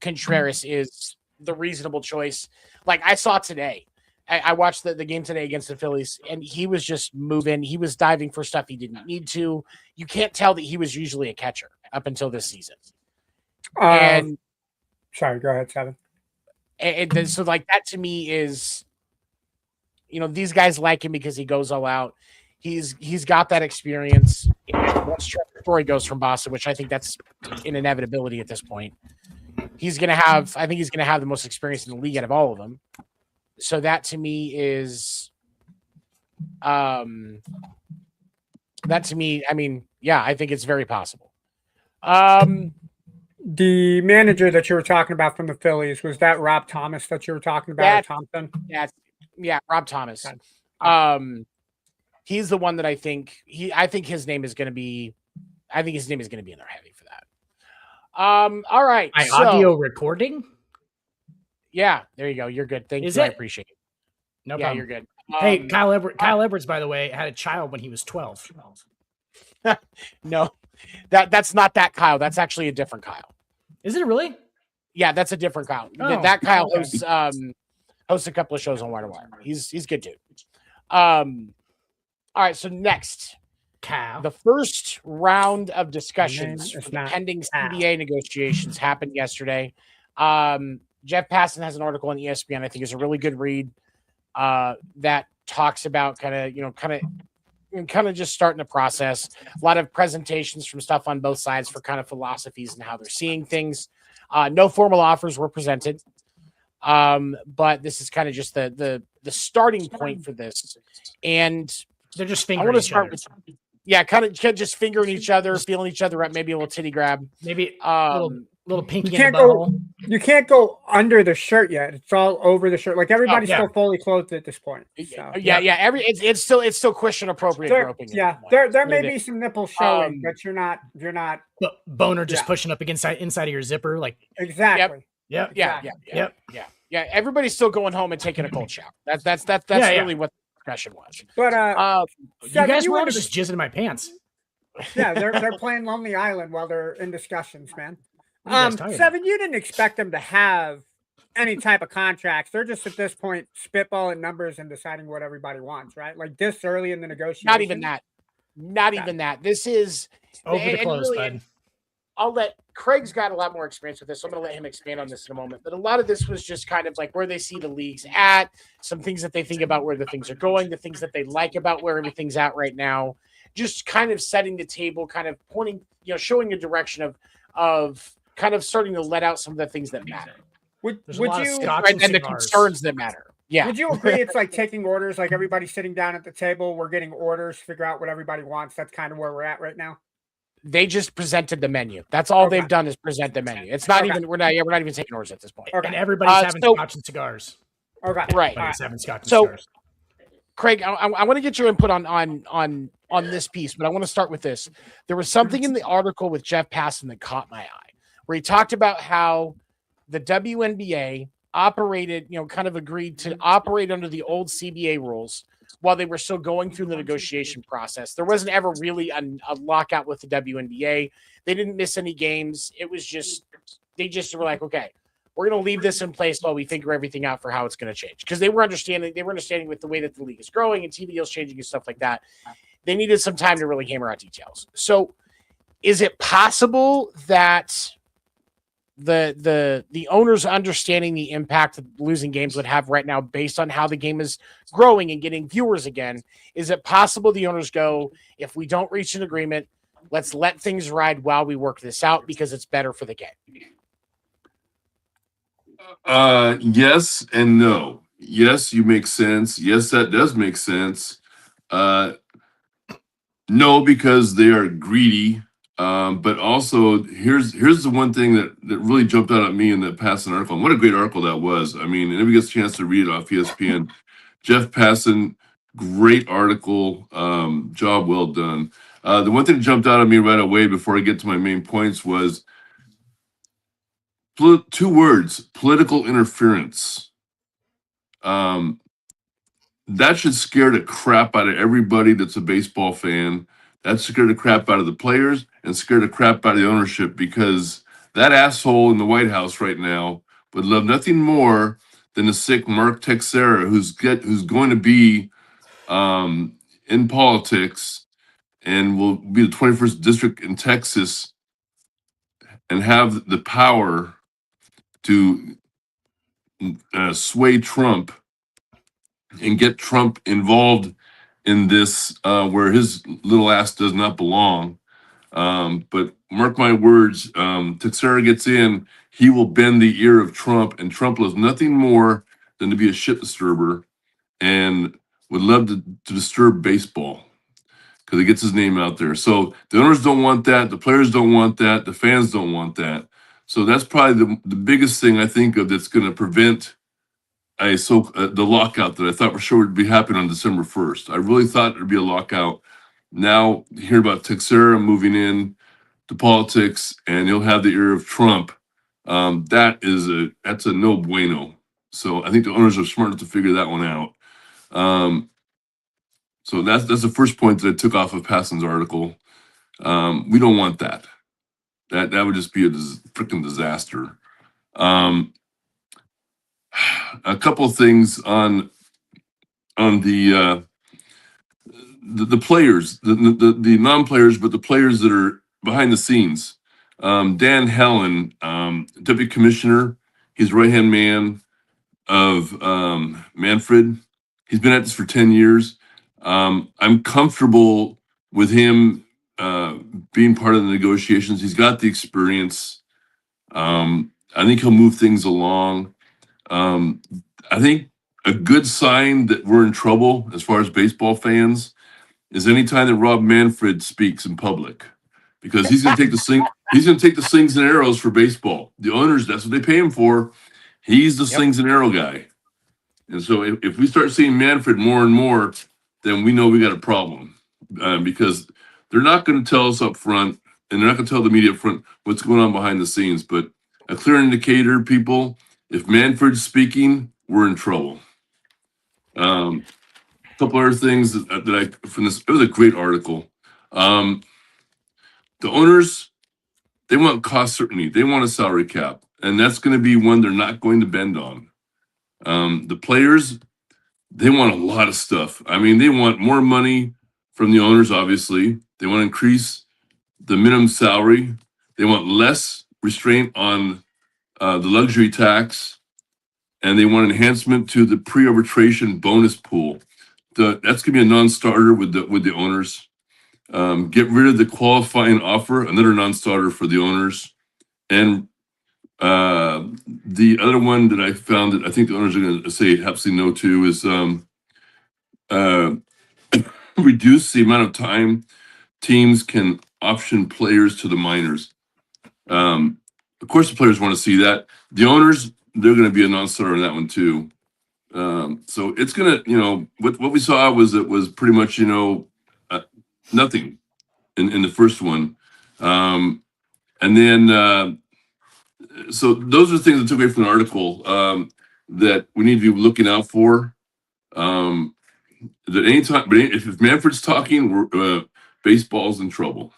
Contreras is the reasonable choice. Like I saw today, I watched the game today against the Phillies, and he was just moving. He was diving for stuff he didn't need to. You can't tell that he was usually a catcher up until this season. And sorry, go ahead, Seven. And so that to me is, these guys like him because he goes all out. He's got that experience. Once Trevor Story goes from Boston, which I think that's an inevitability at this point, I think he's going to have the most experience in the league out of all of them. So that to me is, I think it's very possible. The manager that you were talking about from the Phillies, was that Rob Thomas that you were talking about, or Thompson? Yeah, Rob Thomas. He's the one that I think his name is going to be. I think his name is going to be in there heavy for that. All right. Audio recording. Yeah, there you go. You're good. Thank you. I appreciate it. No problem. You're good. Hey, Kyle Edwards, by the way, had a child when he was 12. No, that's not that Kyle. That's actually a different Kyle. Is it really? Yeah, that's a different Kyle. That Kyle hosts a couple of shows on Wire to Wire. He's good dude. All right, so next, Kyle. The first round of discussions for the pending CBA negotiations happened yesterday. Jeff Passan has an article on ESPN. I think is a really good read that talks about kind of just starting the process. A lot of presentations from stuff on both sides for kind of philosophies and how they're seeing things. No formal offers were presented. But this is kind of just the starting point for this. And they're just fingering each other. Kind of just fingering each other, feeling each other up, maybe a little titty grab. Maybe little pinky in the butthole. You can't go under the shirt yet. It's all over the shirt. Like everybody's still fully clothed at this point. So. It's still question appropriate groping. Yeah, there may be some nipples showing, but you're not. Boner just pushing up inside of your zipper, like exactly. Yeah. Everybody's still going home and taking a cold shower. That's really what the discussion was. But you guys were just jizzing in my pants. Yeah, they're playing Lonely Island while they're in discussions, man. What are you guys talking about? Seven, you didn't expect them to have any type of contracts. They're just at this point spitballing numbers and deciding what everybody wants, right? Like this early in the negotiation. Not even that. Not even that. This is Over the and close, really, bud. I'll let Craig's got a lot more experience with this, so I'm going to let him expand on this in a moment. But a lot of this was just kind of like where they see the leagues at, some things that they think about where the things are going, the things that they like about where everything's at right now, just kind of setting the table, kind of pointing, showing a direction of kind of starting to let out some of the things that matter. Would There's a lot of you scotch And the cigars. concerns that matter. Yeah. Would you agree it's like taking orders, like everybody's sitting down at the table, we're getting orders, figure out what everybody wants. That's kind of where we're at right now. They just presented the menu. That's all Okay. they've done is present the menu. It's not Okay. even we're not even taking orders at this point. Okay. And everybody's having so- scotch and cigars. Okay. Right. Everybody's having scotch and So- cigars. Craig, I want to get your input on this piece, but I want to start with this. There was something in the article with Jeff Passan that caught my eye, where he talked about how the WNBA operated, kind of agreed to operate under the old CBA rules while they were still going through the negotiation process. There wasn't ever really a lockout with the WNBA. They didn't miss any games. It was just, they just were like, okay, we're going to leave this in place while we figure everything out for how it's going to change. Because they were understanding with the way that the league is growing and TV deals changing and stuff like that. They needed some time to really hammer out details. So is it possible that the owners understanding the impact that losing games would have right now based on how the game is growing and getting viewers again, is it possible the owners go, if we don't reach an agreement, let's let things ride while we work this out because it's better for the game? Yes and no. Yes, you make sense. Yes, that does make sense. No, because they are greedy. But also, here's the one thing that really jumped out at me in that Passan article. And what a great article that was. I mean, anybody gets a chance to read it off ESPN. Jeff Passan, great article. Job well done. The one thing that jumped out at me right away before I get to my main points was two words: political interference. That should scare the crap out of everybody that's a baseball fan. That scared the crap out of the players and scared the crap out of the ownership, because that asshole in the White House right now would love nothing more than the sick Mark Teixeira, who's going to be in politics and will be the 21st district in Texas and have the power to sway Trump and get Trump involved in this where his little ass does not belong. But mark my words, Teixeira gets in, he will bend the ear of Trump, and Trump loves nothing more than to be a shit disturber and would love to disturb baseball because he gets his name out there. So the owners don't want that, the players don't want that, the fans don't want that. So that's probably the biggest thing I think of that's going to prevent the lockout that I thought for sure would be happening on December 1st. I really thought there'd be a lockout. Now hear about Teixeira moving in to politics and he'll have the ear of Trump. That's a no bueno. So I think the owners are smart enough to figure that one out. So that's the first point that I took off of Passan's article. We don't want that. That would just be a freaking disaster. A couple of things on the players, the non-players, but the players that are behind the scenes. Dan Helen, deputy commissioner, he's right-hand man of Manfred. He's been at this for 10 years. I'm comfortable with him being part of the negotiations. He's got the experience. I think he'll move things along. I think a good sign that we're in trouble as far as baseball fans is anytime that Rob Manfred speaks in public, because he's going to take the slings and arrows for baseball. The owners, that's what they pay him for. He's the slings and arrow guy. And so if we start seeing Manfred more and more, then we know we got a problem, because they're not going to tell us up front, and they're not going to tell the media up front what's going on behind the scenes. But a clear indicator, people, if Manfred's speaking, we're in trouble. A couple other things that I from this, it was a great article. The owners they want cost certainty. They want a salary cap, and that's going to be one they're not going to bend on. The players, they want a lot of stuff. I mean, they want more money from the owners, obviously. They want to increase the minimum salary. They want less restraint on the luxury tax, and they want enhancement to the pre-arbitration bonus pool. That's going to be a non-starter with the owners. Get rid of the qualifying offer, another non-starter for the owners. And the other one that I found that I think the owners are going to say absolutely no to is reduce the amount of time teams can option players to the minors. Of course, the players want to see that. The owners, they're going to be a non-starter on that one too. So it's going to, what we saw was it was pretty much, nothing in the first one. And then, so those are the things I took away from the article that we need to be looking out for. That anytime, but if Manfred's talking, baseball's in trouble.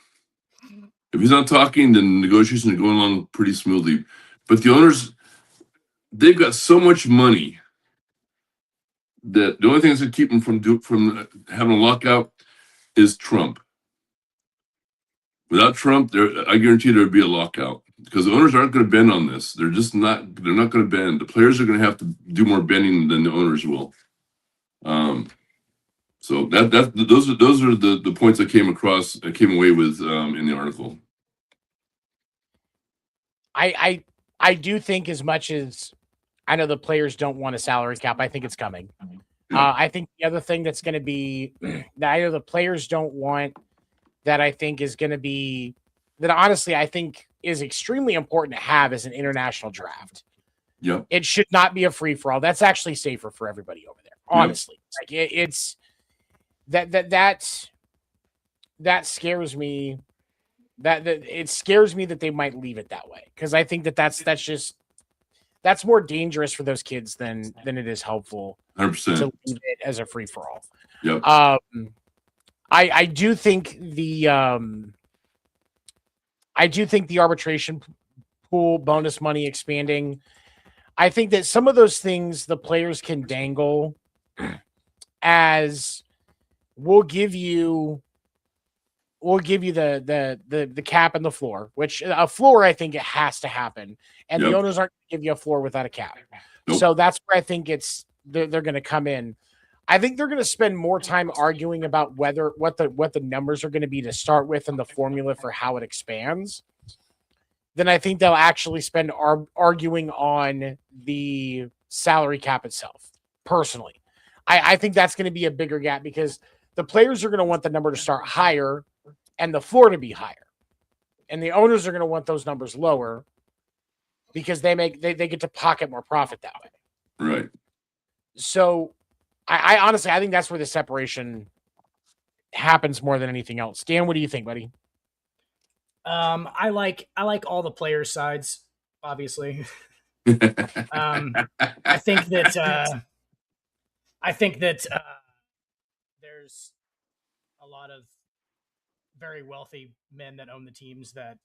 If he's not talking, then negotiations are going along pretty smoothly. But the owners, they've got so much money that the only thing that's going to keep them from having a lockout is Trump. Without Trump, I guarantee there'd be a lockout because the owners aren't going to bend on this. They're not going to bend. The players are going to have to do more bending than the owners will. So those are the points I came away with in the article. I do think, as much as I know the players don't want a salary cap, I think it's coming. I think the other thing that's going to be that I know the players don't want, that I think is going to be, that honestly I think is extremely important to have, is an international draft. Yeah, it should not be a free for all. That's actually safer for everybody over there. Honestly, like it's that scares me. That it scares me that they might leave it that way, because I think that's more dangerous for those kids than it is helpful 100%. to leave it as a free for all. Yeah. I do think the arbitration pool bonus money expanding. I think that some of those things the players can dangle as we'll give you the cap and the floor, which a floor I think it has to happen, and the owners aren't going to give you a floor without a cap. Nope. So that's where I think they're going to come in. I think they're going to spend more time arguing about what the numbers are going to be to start with and the formula for how it expands, than I think they'll actually spend arguing on the salary cap itself. Personally, I think that's going to be a bigger gap, because the players are going to want the number to start higher and the floor to be higher, and the owners are going to want those numbers lower because they get to pocket more profit that way. Right. So I honestly, I think that's where the separation happens more than anything else. Dan, what do you think, buddy? I like all the players' sides, obviously. I think that there's a lot of very wealthy men that own the teams that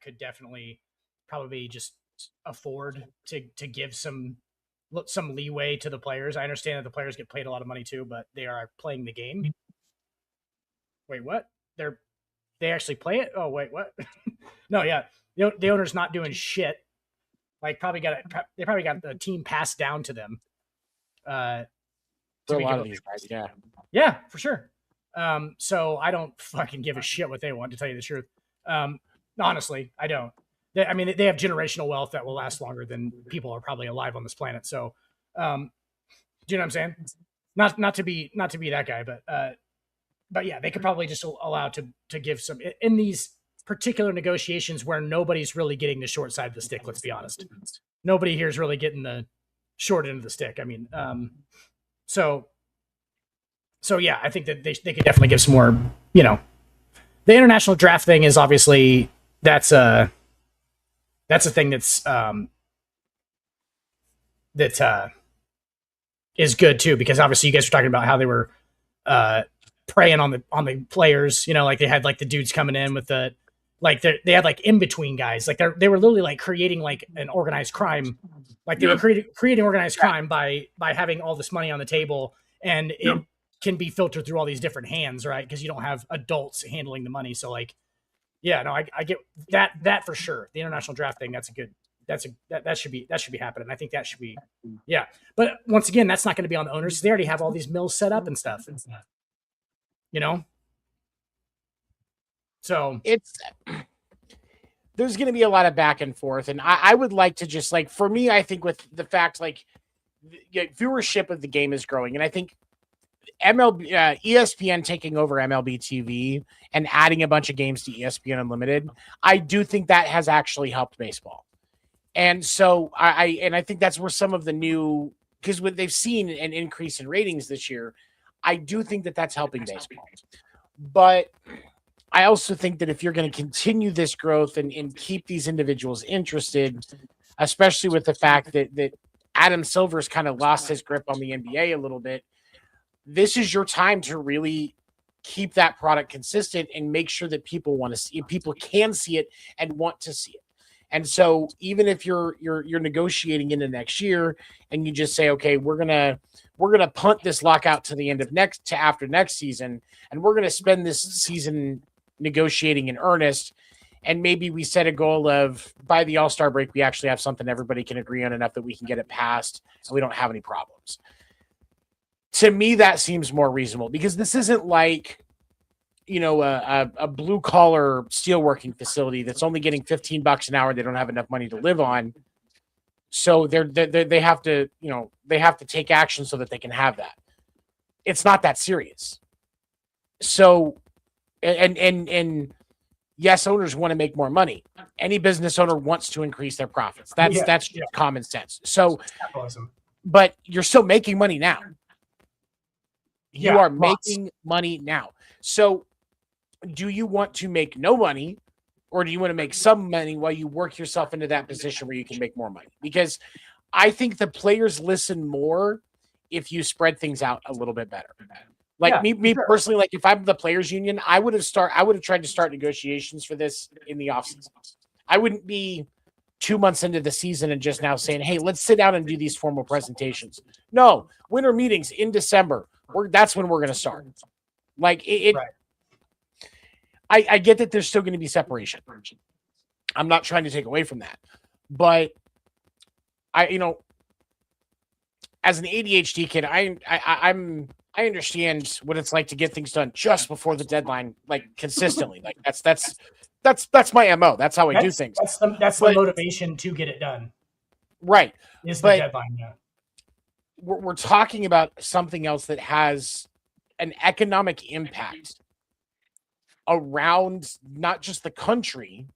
could definitely probably just afford to give some leeway to the players. I understand that the players get paid a lot of money too, but they are playing the game. Wait, what? They actually play it? Oh, wait, what? No, yeah. The owner's not doing shit. Like, they probably got the team passed down to them. For a lot of these guys, yeah. Yeah, for sure. So I don't fucking give a shit what they want, to tell you the truth. Honestly, I don't. They have generational wealth that will last longer than people are probably alive on this planet. So, do you know what I'm saying? Not to be that guy, but yeah, they could probably just allow to give some in these particular negotiations where nobody's really getting the short side of the stick. Let's be honest. Nobody here is really getting the short end of the stick. I mean, so yeah, I think that they could definitely give some more, the international draft thing is obviously that's a thing that's is good too, because obviously you guys were talking about how they were preying on the players, like they had like the dudes coming in with the Like they had like in between guys. Like they were literally like creating like an organized crime. Like they were creating organized crime by having all this money on the table, and it can be filtered through all these different hands, right? Because you don't have adults handling the money. So like, yeah, no, I get that for sure. The international draft thing, that should be happening. I think that should be, yeah. But once again, that's not going to be on the owners. They already have all these mills set up and stuff. You know. So there's going to be a lot of back and forth, and I would like to just like, for me, I think with the fact like viewership of the game is growing, and I think ESPN taking over MLB TV and adding a bunch of games to ESPN Unlimited, I do think that has actually helped baseball. And so I think that's where some of the new, because when they've seen an increase in ratings this year, I do think that that's helping baseball. But I also think that if you're going to continue this growth and keep these individuals interested, especially with the fact that Adam Silver's kind of lost his grip on the NBA a little bit, this is your time to really keep that product consistent and make sure that people want to see it, people can see it and want to see it. And so even if you're negotiating into next year and you just say, okay, we're gonna punt this lockout to the end of after next season, and we're gonna spend this season negotiating in earnest, and maybe we set a goal of by the All-Star break we actually have something everybody can agree on enough that we can get it passed and we don't have any problems. To me, that seems more reasonable, because this isn't like, you know, a blue collar steelworking facility that's only getting $15 an hour. They don't have enough money to live on. So they have to, you know, they have to take action so that they can have that. It's not that serious. So, and yes, owners want to make more money. Any business owner wants to increase their profits. That's common sense. So, but you're still making money now. You are making money now. So do you want to make no money, or do you want to make some money while you work yourself into that position where you can make more money? Because I think the players listen more if you spread things out a little bit better. Like me personally, like if I'm the players union, I would have tried to start negotiations for this in the offseason. I wouldn't be 2 months into the season and just now saying, hey, let's sit down and do these formal presentations. No, winter meetings in December. That's when we're going to start. Like it right. I get that there's still going to be separation. I'm not trying to take away from that, but I as an ADHD kid, I understand what it's like to get things done just before the deadline, like consistently. Like that's my MO. That's how I do things. That's the motivation to get it done. Right. Is the deadline. Yeah. We're talking about something else that has an economic impact around not just the country,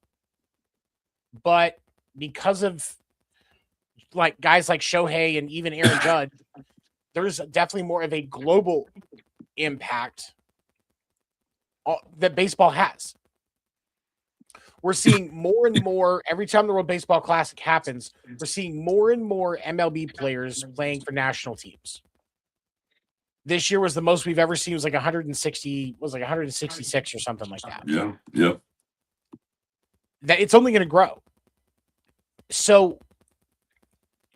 but because of like guys like Shohei and even Aaron Judge, there's definitely more of a global impact that baseball has. We're seeing more and more every time the World Baseball Classic happens. We're seeing more and more MLB players playing for national teams. This year was the most we've ever seen. It was like 166 or something like that. Yeah. That it's only going to grow. So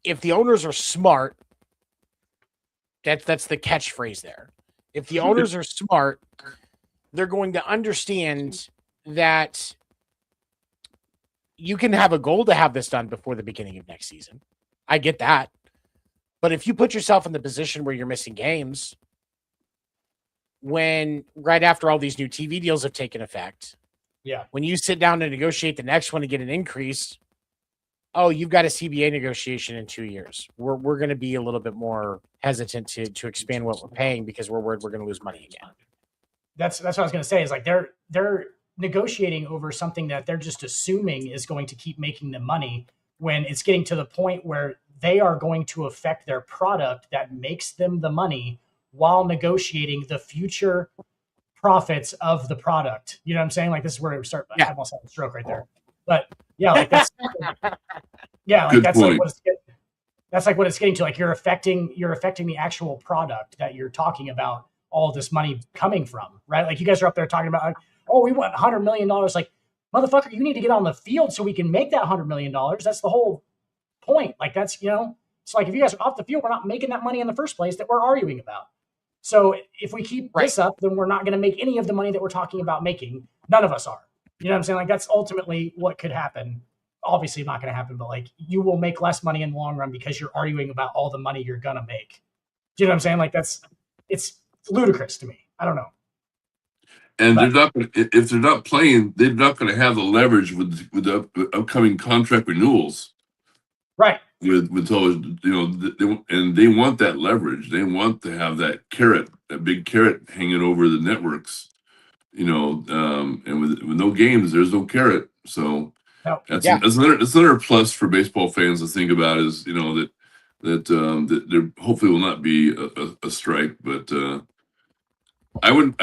if the owners are smart, that's the catchphrase there. If the owners are smart, they're going to understand that you can have a goal to have this done before the beginning of next season. I get that. But if you put yourself in the position where you're missing games, when right after all these new TV deals have taken effect, when you sit down to negotiate the next one to get an increase, you've got a CBA negotiation in 2 years. We're going to be a little bit more hesitant to expand what we're paying because we're worried we're going to lose money again. That's what I was going to say. Is like they're negotiating over something that they're just assuming is going to keep making them money, when it's getting to the point where they are going to affect their product that makes them the money while negotiating the future profits of the product. You know what I'm saying? Like this is where we start. I almost had a stroke right there. But like that's that's like what it's getting to. Like you're affecting the actual product that you're talking about all this money coming from, right? Like you guys are up there talking about like, we want $100 million. Like motherfucker, you need to get on the field so we can make that $100 million. That's the whole point. Like that's, it's like if you guys are off the field, we're not making that money in the first place that we're arguing about. So if we keep this up, then we're not going to make any of the money that we're talking about making. None of us are. You know what I'm saying? Like that's ultimately what could happen. Obviously not going to happen, but like you will make less money in the long run because you're arguing about all the money you're going to make. Do you know what I'm saying? Like it's ludicrous to me. I don't know. And they're not if they're not playing, they're not going to have the leverage with the upcoming contract renewals. Right. With television, they want that leverage. They want to have that big carrot hanging over the networks. And with no games, there's no carrot. So that's another plus for baseball fans to think about is that there hopefully will not be a strike, but I wouldn't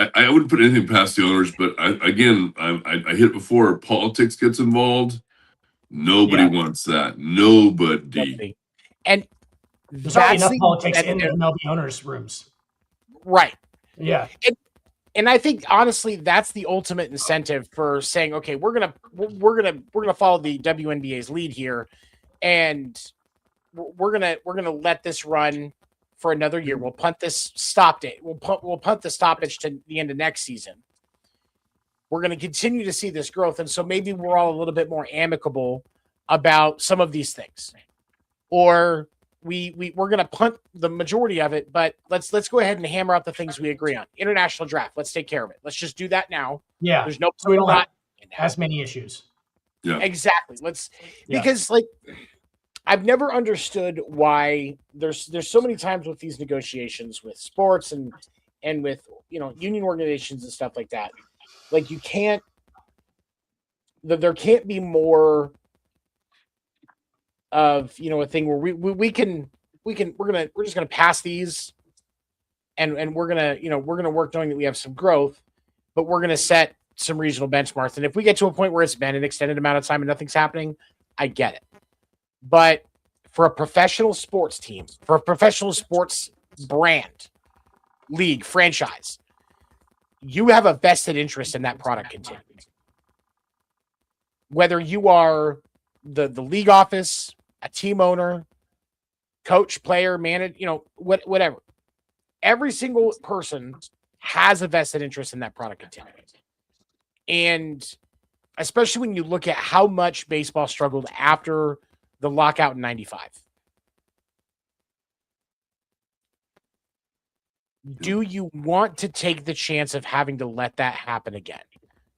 put anything past the owners. But I hit it before. Politics gets involved. Nobody wants that. Nobody. And there's already enough politics in the MLB owners' rooms. Right. Yeah. And I think honestly, that's the ultimate incentive for saying, okay, we're gonna follow the WNBA's lead here, and we're gonna let this run for another year. We'll punt this We'll punt the stoppage to the end of next season. We're going to continue to see this growth. And so maybe we're all a little bit more amicable about some of these things, or we're going to punt the majority of it, but let's go ahead and hammer out the things we agree on. International draft. Let's take care of it. Let's just do that now. Yeah. There's no, so we don't have as many issues. Yeah, exactly. Because like, I've never understood why there's so many times with these negotiations with sports and with, union organizations and stuff like that. Like there can't be more of, a thing where we're just going to pass these and we're going to work knowing that we have some growth, but we're going to set some regional benchmarks. And if we get to a point where it's been an extended amount of time and nothing's happening, I get it. But for a professional sports team, for a professional sports brand, league, franchise, you have a vested interest in that product continuing. Whether you are the league office, a team owner, coach, player, manager, whatever. Every single person has a vested interest in that product continuing. And especially when you look at how much baseball struggled after the lockout in 95. Do you want to take the chance of having to let that happen again?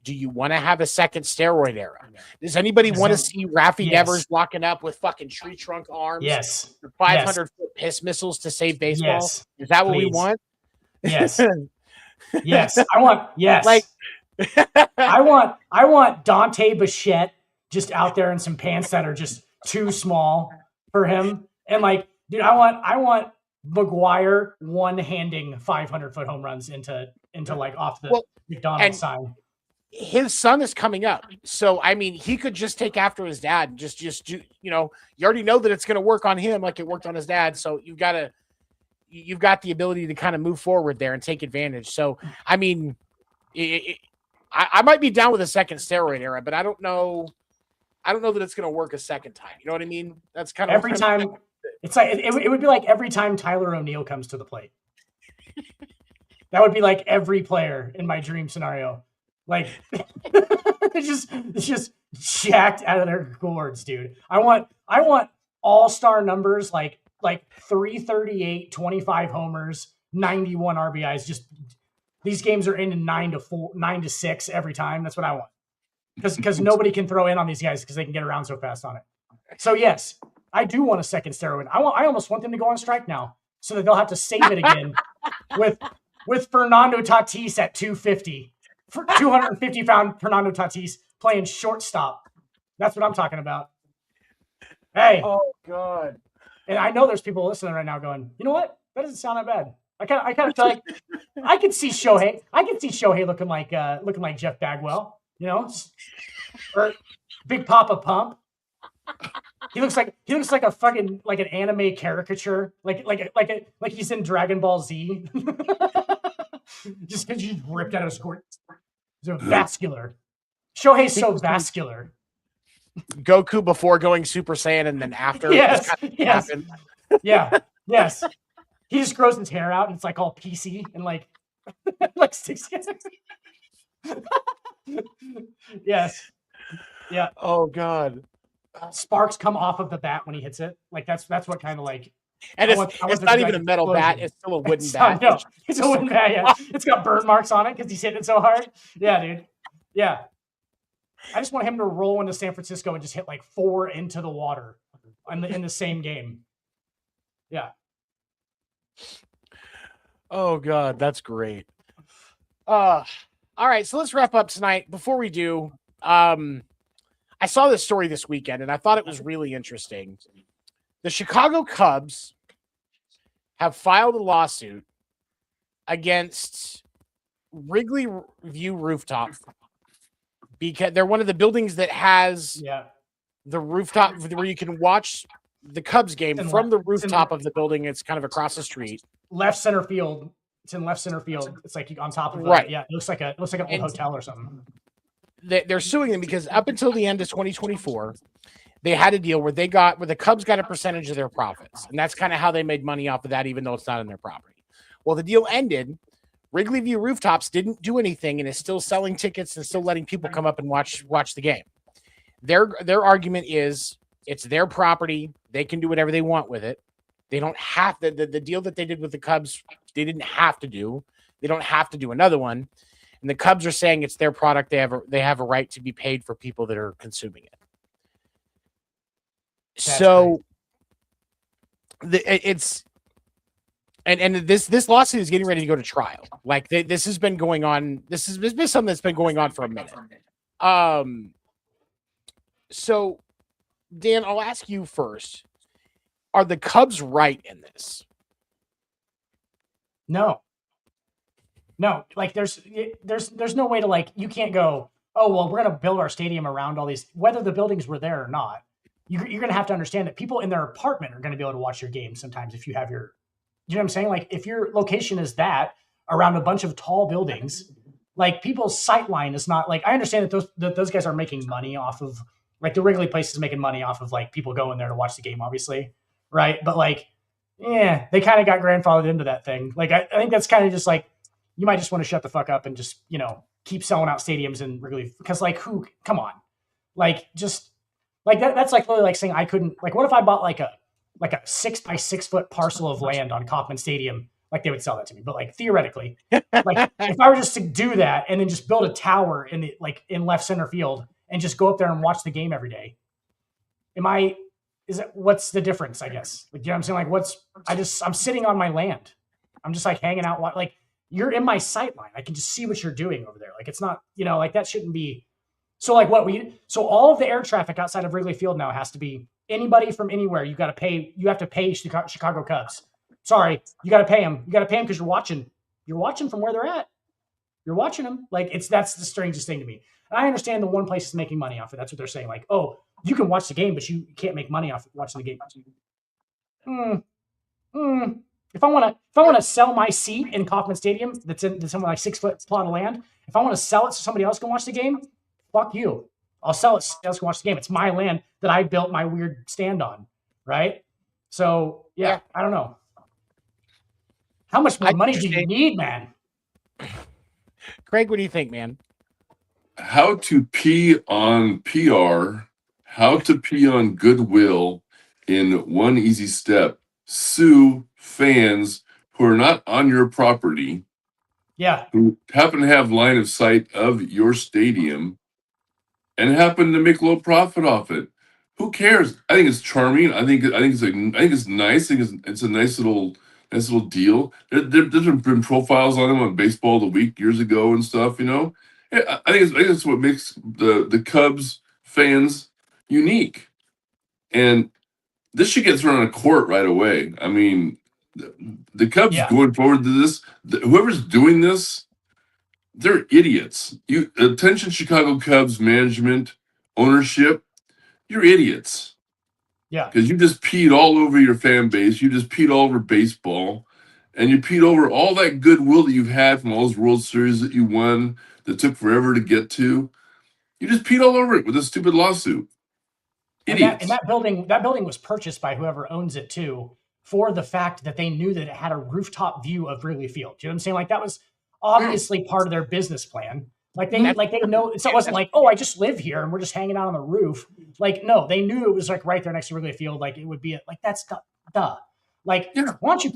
Do you want to have a second steroid era? Does anybody want to see Rafi Devers locking up with fucking tree trunk arms? Yes. 500-foot piss missiles to save baseball? Yes. Is that what we want? Yes. Yes. I want, yes. Like, I want Dante Bichette just out there in some pants that are just too small for him. And like, dude, I want McGuire one-handing 500-foot home runs into like off the McDonald's sign. His son is coming up. So, I mean, he could just take after his dad and just do, you already know that it's going to work on him like it worked on his dad. So you've got the ability to kind of move forward there and take advantage. So, I mean, I might be down with a second steroid era, but I don't know that it's going to work a second time. You know what I mean? That's kind of every time. It's like it would be like every time Tyler O'Neill comes to the plate. That would be like every player in my dream scenario. Like it's just jacked out of their gourds, dude. I want all-star numbers like 338, 25 homers, 91 RBIs. Just these games are ending 9-6 every time. That's what I want. Because nobody can throw in on these guys because they can get around so fast on it. So yes, I do want a second steroid. I almost want them to go on strike now so that they'll have to save it again with Fernando Tatis at 250. 250-pound Fernando Tatis playing shortstop. That's what I'm talking about. Hey. Oh God. And I know there's people listening right now going, you know what? That doesn't sound that bad. I kind of feel like I could see Shohei. I could see Shohei looking like Jeff Bagwell, or Big Papa Pump. He looks like a fucking like an anime caricature, like he's in Dragon Ball Z. Just because he's ripped out of his court. So vascular. Shohei's so vascular. Goku before going Super Saiyan and then after. Yes, Just kind of yes. happened. Yeah, yes. He just grows his hair out and it's like all PC and like sticks together. Yes. Yeah. Oh God. Sparks come off of the bat when he hits it. Like that's what kind of like. And I want it's there not to be, even like, a metal bat; explosion. it's still a wooden It's bat. not- no, it's a wooden bat. Yeah, it's got burn marks on it because he's hitting it so hard. Yeah, dude. Yeah. I just want him to roll into San Francisco and just hit like 4 into the water in the same game. Yeah. Oh God, that's great. All right, so let's wrap up tonight. Before we do, I saw this story this weekend and I thought it was really interesting. The Chicago Cubs have filed a lawsuit against Wrigley View Rooftop because they're one of the buildings that has the rooftop where you can watch the Cubs game from the rooftop of the building. It's kind of across the street. Left center field. It's in left center field. It's like on top of right. Yeah, it looks like an old hotel or something. They're suing them because up until the end of 2024, they had a deal where the Cubs got a percentage of their profits. And that's kind of how they made money off of that, even though it's not in their property. Well, the deal ended. Wrigley View Rooftops didn't do anything and is still selling tickets and still letting people come up and watch the game. Their argument is it's their property. They can do whatever they want with it. They don't have the deal that they did with the Cubs. They didn't have to do. They don't have to do another one. And the Cubs are saying it's their product. They have a right to be paid for people that are consuming it. That's so it's and this lawsuit is getting ready to go to trial. Like this has been going on. This has been something that's been going on for a minute. So Dan, I'll ask you first. Are the Cubs right in this? No. Like there's no way to like, you can't go, oh, well, we're going to build our stadium around all these, whether the buildings were there or not. You're going to have to understand that people in their apartment are going to be able to watch your game sometimes if you have you know what I'm saying? Like if your location is that around a bunch of tall buildings, like people's sight line is not like, I understand that those guys are making money off of, like the Wrigley place is making money off of like people going there to watch the game, obviously. Right. But like, yeah, they kind of got grandfathered into that thing. Like, I think that's kind of just like, you might just want to shut the fuck up and just, keep selling out stadiums and Wrigley, because like come on. Like, just like that's like really like saying I couldn't, like, what if I bought like a 6 by 6 foot parcel of land on Kauffman Stadium? Like they would sell that to me, but like theoretically, like if I were just to do that and then just build a tower in left center field and just go up there and watch the game every day, what's the difference, I guess? Like, you know what I'm saying? Like I'm sitting on my land. I'm just like hanging out. Like you're in my sight line. I can just see what you're doing over there. Like it's not, like that shouldn't be. So like so all of the air traffic outside of Wrigley Field now has to be anybody from anywhere. You have to pay Chicago Cubs. Sorry. You got to pay them. You got to pay them because you're watching from where they're at. You're watching them. Like that's the strangest thing to me. And I understand the one place is making money off it. That's what they're saying. Like, oh, you can watch the game, but you can't make money off watching the game. If I want to sell my seat in Kauffman Stadium, that's in like 6 foot plot of land. If I want to sell it so somebody else can watch the game, fuck you. I'll sell it so somebody else can watch the game. It's my land that I built my weird stand on, right? So yeah. I don't know. How much more money do you need, man? Craig, what do you think, man? How to pee on PR, how to pee on goodwill in one easy step. Sue fans who are not on your property, who happen to have line of sight of your stadium and happen to make low profit off it. Who cares? I think it's charming. I think it's nice. I think it's a nice little deal. There's been profiles on them on Baseball of the Week years ago and stuff. I think it's what makes the Cubs fans unique. And this should get thrown in a court right away. I mean, the Cubs going forward to this, whoever's doing this, they're idiots. Attention, Chicago Cubs management, ownership, you're idiots. Yeah. Because you just peed all over your fan base. You just peed all over baseball. And you peed over all that goodwill that you've had from all those World Series that you won that took forever to get to. You just peed all over it with a stupid lawsuit. Idiots. And that building was purchased by whoever owns it too, for the fact that they knew that it had a rooftop view of Wrigley Field. Do you know what I'm saying? Like that was obviously part of their business plan. Like they know it wasn't like, oh, I just live here and we're just hanging out on the roof. Like, no, they knew it was like right there next to Wrigley Field. Like it would be like that's duh. Like, why don't you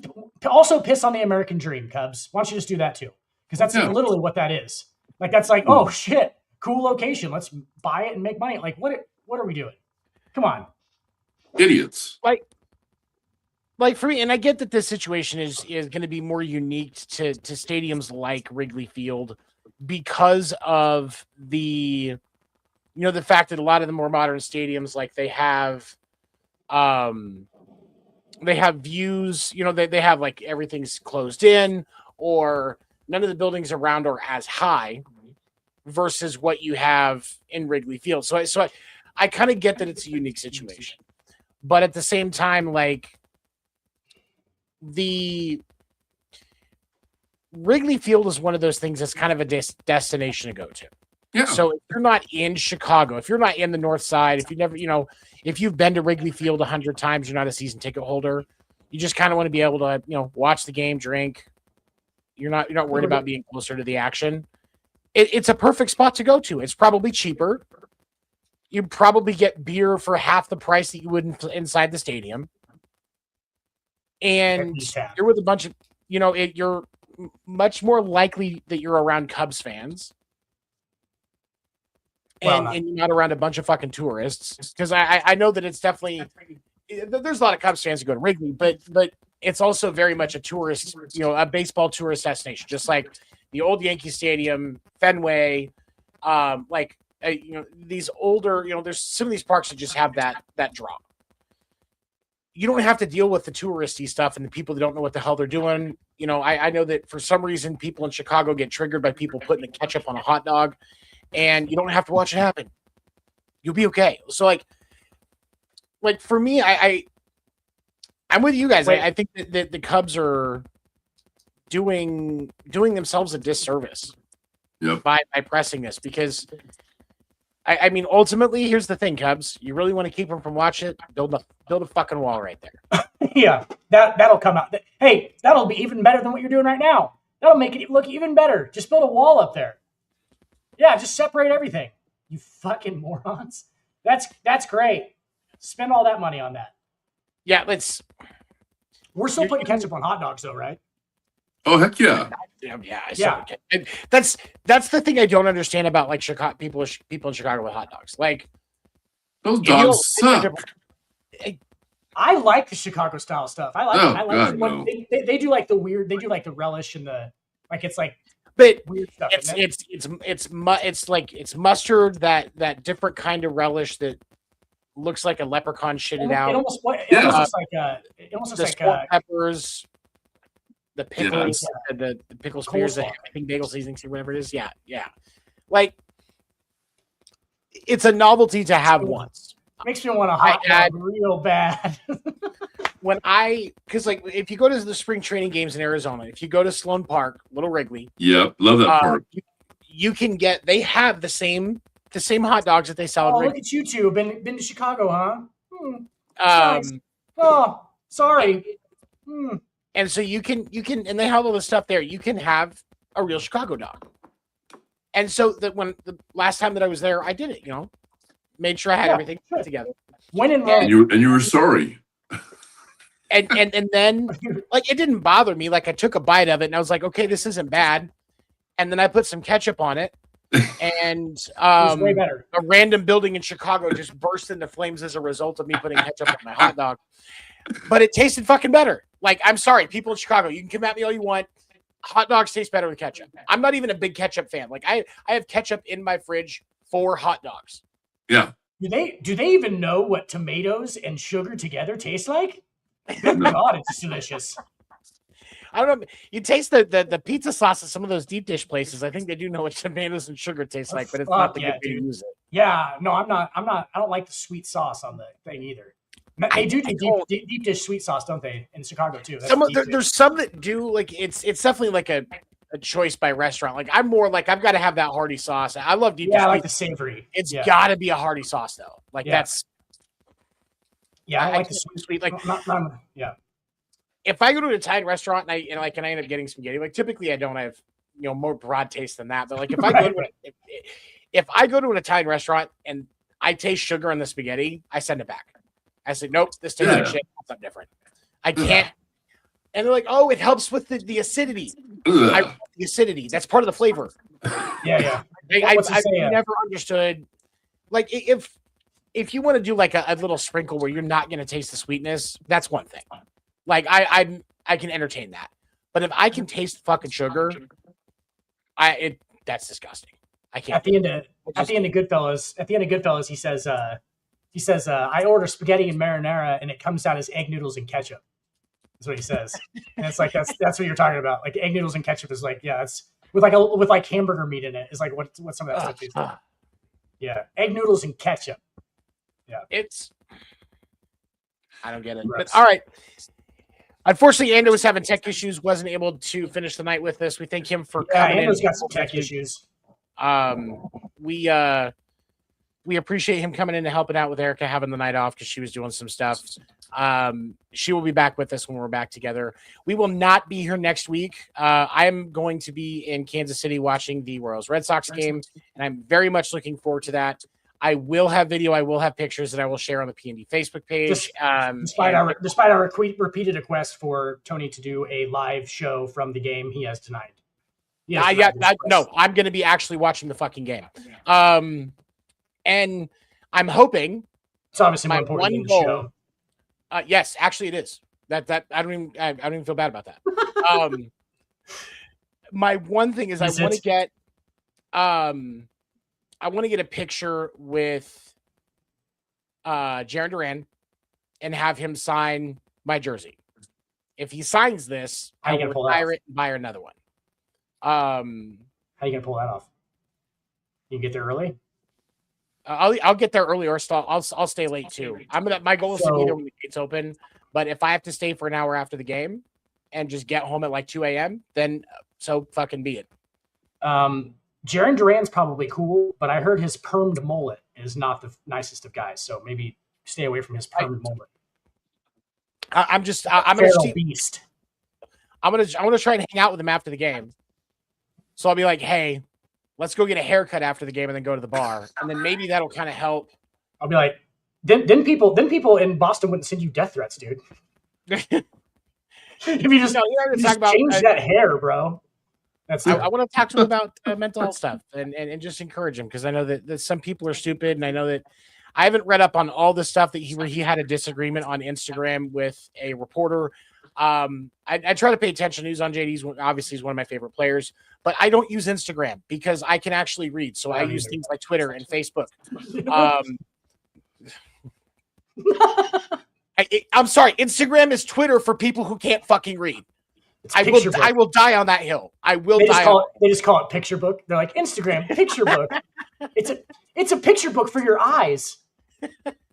also piss on the American dream, Cubs? Why don't you just do that too? Because that's literally what that is. Like that's like, oh shit, cool location. Let's buy it and make money. Like what are we doing? Come on. Idiots. Like for me, and I get that this situation is going to be more unique to stadiums like Wrigley Field because of the fact that a lot of the more modern stadiums, like they have views, they have like everything's closed in, or none of the buildings around are as high versus what you have in Wrigley Field. So I kind of get that it's a unique situation, but at the same time, like the Wrigley Field is one of those things that's kind of a destination to go to. Yeah. So if you're not in Chicago, if you're not in the North Side, if you never, if you've been to Wrigley Field 100 times, you're not a season ticket holder. You just kind of want to be able to, watch the game, drink. You're not worried about being closer to the action. It's a perfect spot to go to. It's probably cheaper. You probably get beer for half the price that you would inside the stadium. And you're with a bunch of, you're much more likely that you're around Cubs fans. And you're not around a bunch of fucking tourists. Because I know that it's definitely, there's a lot of Cubs fans who go to Wrigley, but it's also very much a tourist, a baseball tourist destination, just like the old Yankee Stadium, Fenway, these older, there's some of these parks that just have that draw. You don't have to deal with the touristy stuff and the people that don't know what the hell they're doing. I know that for some reason people in Chicago get triggered by people putting the ketchup on a hot dog, and you don't have to watch it happen. You'll be okay. So like for me, I'm with you guys. I think that the Cubs are doing themselves a disservice by pressing this, because I mean, ultimately, here's the thing, Cubs. You really want to keep them from watching it? Build a fucking wall right there. Yeah, that'll come out. Hey, that'll be even better than what you're doing right now. That'll make it look even better. Just build a wall up there. Yeah, just separate everything. You fucking morons. That's great. Spend all that money on that. Yeah, We're still putting ketchup on hot dogs, though, right? Oh heck yeah! Yeah. And that's the thing I don't understand about like Chicago people in Chicago with hot dogs. Like those dogs suck. I like the Chicago style stuff. I like it. I like God, no. they do like the weird. They do like the relish and the it's like. But weird stuff, it's mustard, that different kind of relish that looks like a leprechaun shitted out. It almost looks like peppers, the pickles, the pickle spears, I think bagel seasonings, whatever it is. Yeah. Like it's a novelty to have once. Makes me want a hot dog real bad. Because like if you go to the spring training games in Arizona, if you go to Sloan Park, Little Wrigley, yep, love that park. You can get, they have the same hot dogs that they sell. Oh, look at you two. Been to Chicago, huh? Nice. Oh, sorry. And so you can, and they have all this stuff there. You can have a real Chicago dog. And so that when the last time that I was there, I did it. Made sure I had everything put together. When in Rome, and you were sorry. And then like it didn't bother me. Like I took a bite of it and I was like, okay, this isn't bad. And then I put some ketchup on it, and it was way better. A random building in Chicago just burst into flames as a result of me putting ketchup on my hot dog. But it tasted fucking better. Like, I'm sorry, people in Chicago, you can come at me all you want. Hot dogs taste better with ketchup. I'm not even a big ketchup fan. Like I have ketchup in my fridge for hot dogs. Yeah. Do they even know what tomatoes and sugar together taste like? Good God, it's delicious. I don't know. You taste the pizza sauce at some of those deep dish places. I think they do know what tomatoes and sugar taste like, but it's not the good way to use it. Yeah, no, I'm not. I don't like the sweet sauce on the thing either. They do deep dish sweet sauce, don't they? In Chicago too. There's some that do. Like it's definitely like a a choice by restaurant. Like I'm more like I've got to have that hearty sauce. I love deep dish I like pizza. the savory. It's got to be a hearty sauce though. Like that's. Yeah, I like the sweet. Like yeah. If I go to an Italian restaurant and I end up getting spaghetti, like typically I don't have more broad taste than that. But like if I go to if I go to an Italian restaurant and I taste sugar in the spaghetti, I send it back. I say, nope, this tastes like shit. Something different. I can't. And they're like, oh, it helps with the acidity. The acidity. That's part of the flavor. Yeah. I've never understood. Like if you want to do like a little sprinkle where you're not going to taste the sweetness, that's one thing. Like I can entertain that. But if I can taste fucking sugar, that's disgusting. I can't. At the end of Goodfellas, he says, I order spaghetti and marinara, and it comes out as egg noodles and ketchup. That's what he says. And it's like that's what you're talking about. Like egg noodles and ketchup is like, that's with hamburger meat in it. Is like what some of that stuff is. Yeah, egg noodles and ketchup. Yeah, I don't get it. But all right. Unfortunately, Ando was having tech issues, wasn't able to finish the night with us. We thank him for coming in. Ando's got some tech issues. We appreciate him coming in and helping out with Erica having the night off because she was doing some stuff. She will be back with us when we're back together. We will not be here next week. I'm going to be in Kansas City watching the Royals Red Sox game, and I'm very much looking forward to that. I will have video. I will have pictures that I will share on the PND Facebook page. Despite our repeated request for Tony to do a live show from the game he has tonight. No, I'm going to be actually watching the fucking game. And I'm hoping it's obviously more important than the show. Yes, actually it is. That I don't even feel bad about that. My one thing is I want to get a picture with Jarren Duran and have him sign my jersey. If he signs this, I will retire it and buy another one. How are you gonna pull that off? You can get there early. I'll get there early, or I'll stay late too. My goal is to be there when the gates open. But if I have to stay for an hour after the game and just get home at like 2 a.m., then so fucking be it. Jarren Duran's probably cool, but I heard his permed mullet is not the nicest of guys. So maybe stay away from his permed mullet. I'm gonna beast. I'm gonna try and hang out with him after the game. So I'll be like, hey, let's go get a haircut after the game and then go to the bar. And then maybe that'll kind of help. I'll be like, then people in Boston wouldn't send you death threats, dude. If you just change that hair, bro. I want to talk to him about mental health stuff and just encourage him, because I know that some people are stupid, and I know that I haven't read up on all the stuff that he had a disagreement on Instagram with a reporter. I try to pay attention to news on JD's. Obviously, he's one of my favorite players, but I don't use Instagram because I can actually read. So I use things like Twitter and Facebook. I'm sorry. Instagram is Twitter for people who can't fucking read. I will die on that hill. They just call it picture book. They're like, Instagram picture book. It's a picture book for your eyes.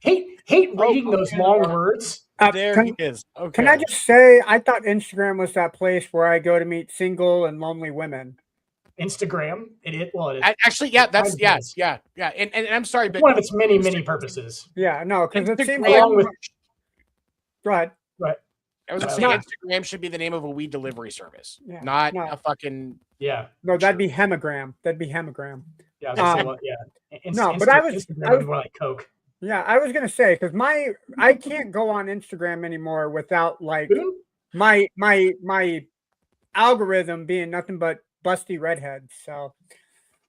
Hate reading those long words. He is. Okay. Can I just say, I thought Instagram was that place where I go to meet single and lonely women. Instagram? It is. Actually, yeah, yeah. And I'm sorry, but one of its many purposes. Yeah, no, because it seems like. Go ahead. Right. I was going to say Instagram should be the name of a weed delivery service, not a fucking. Yeah. No, that'd be hemagram. Yeah. I was gonna say, yeah. But I was more like Coke. Yeah, I was gonna say, because I can't go on Instagram anymore without like my algorithm being nothing but busty redheads. So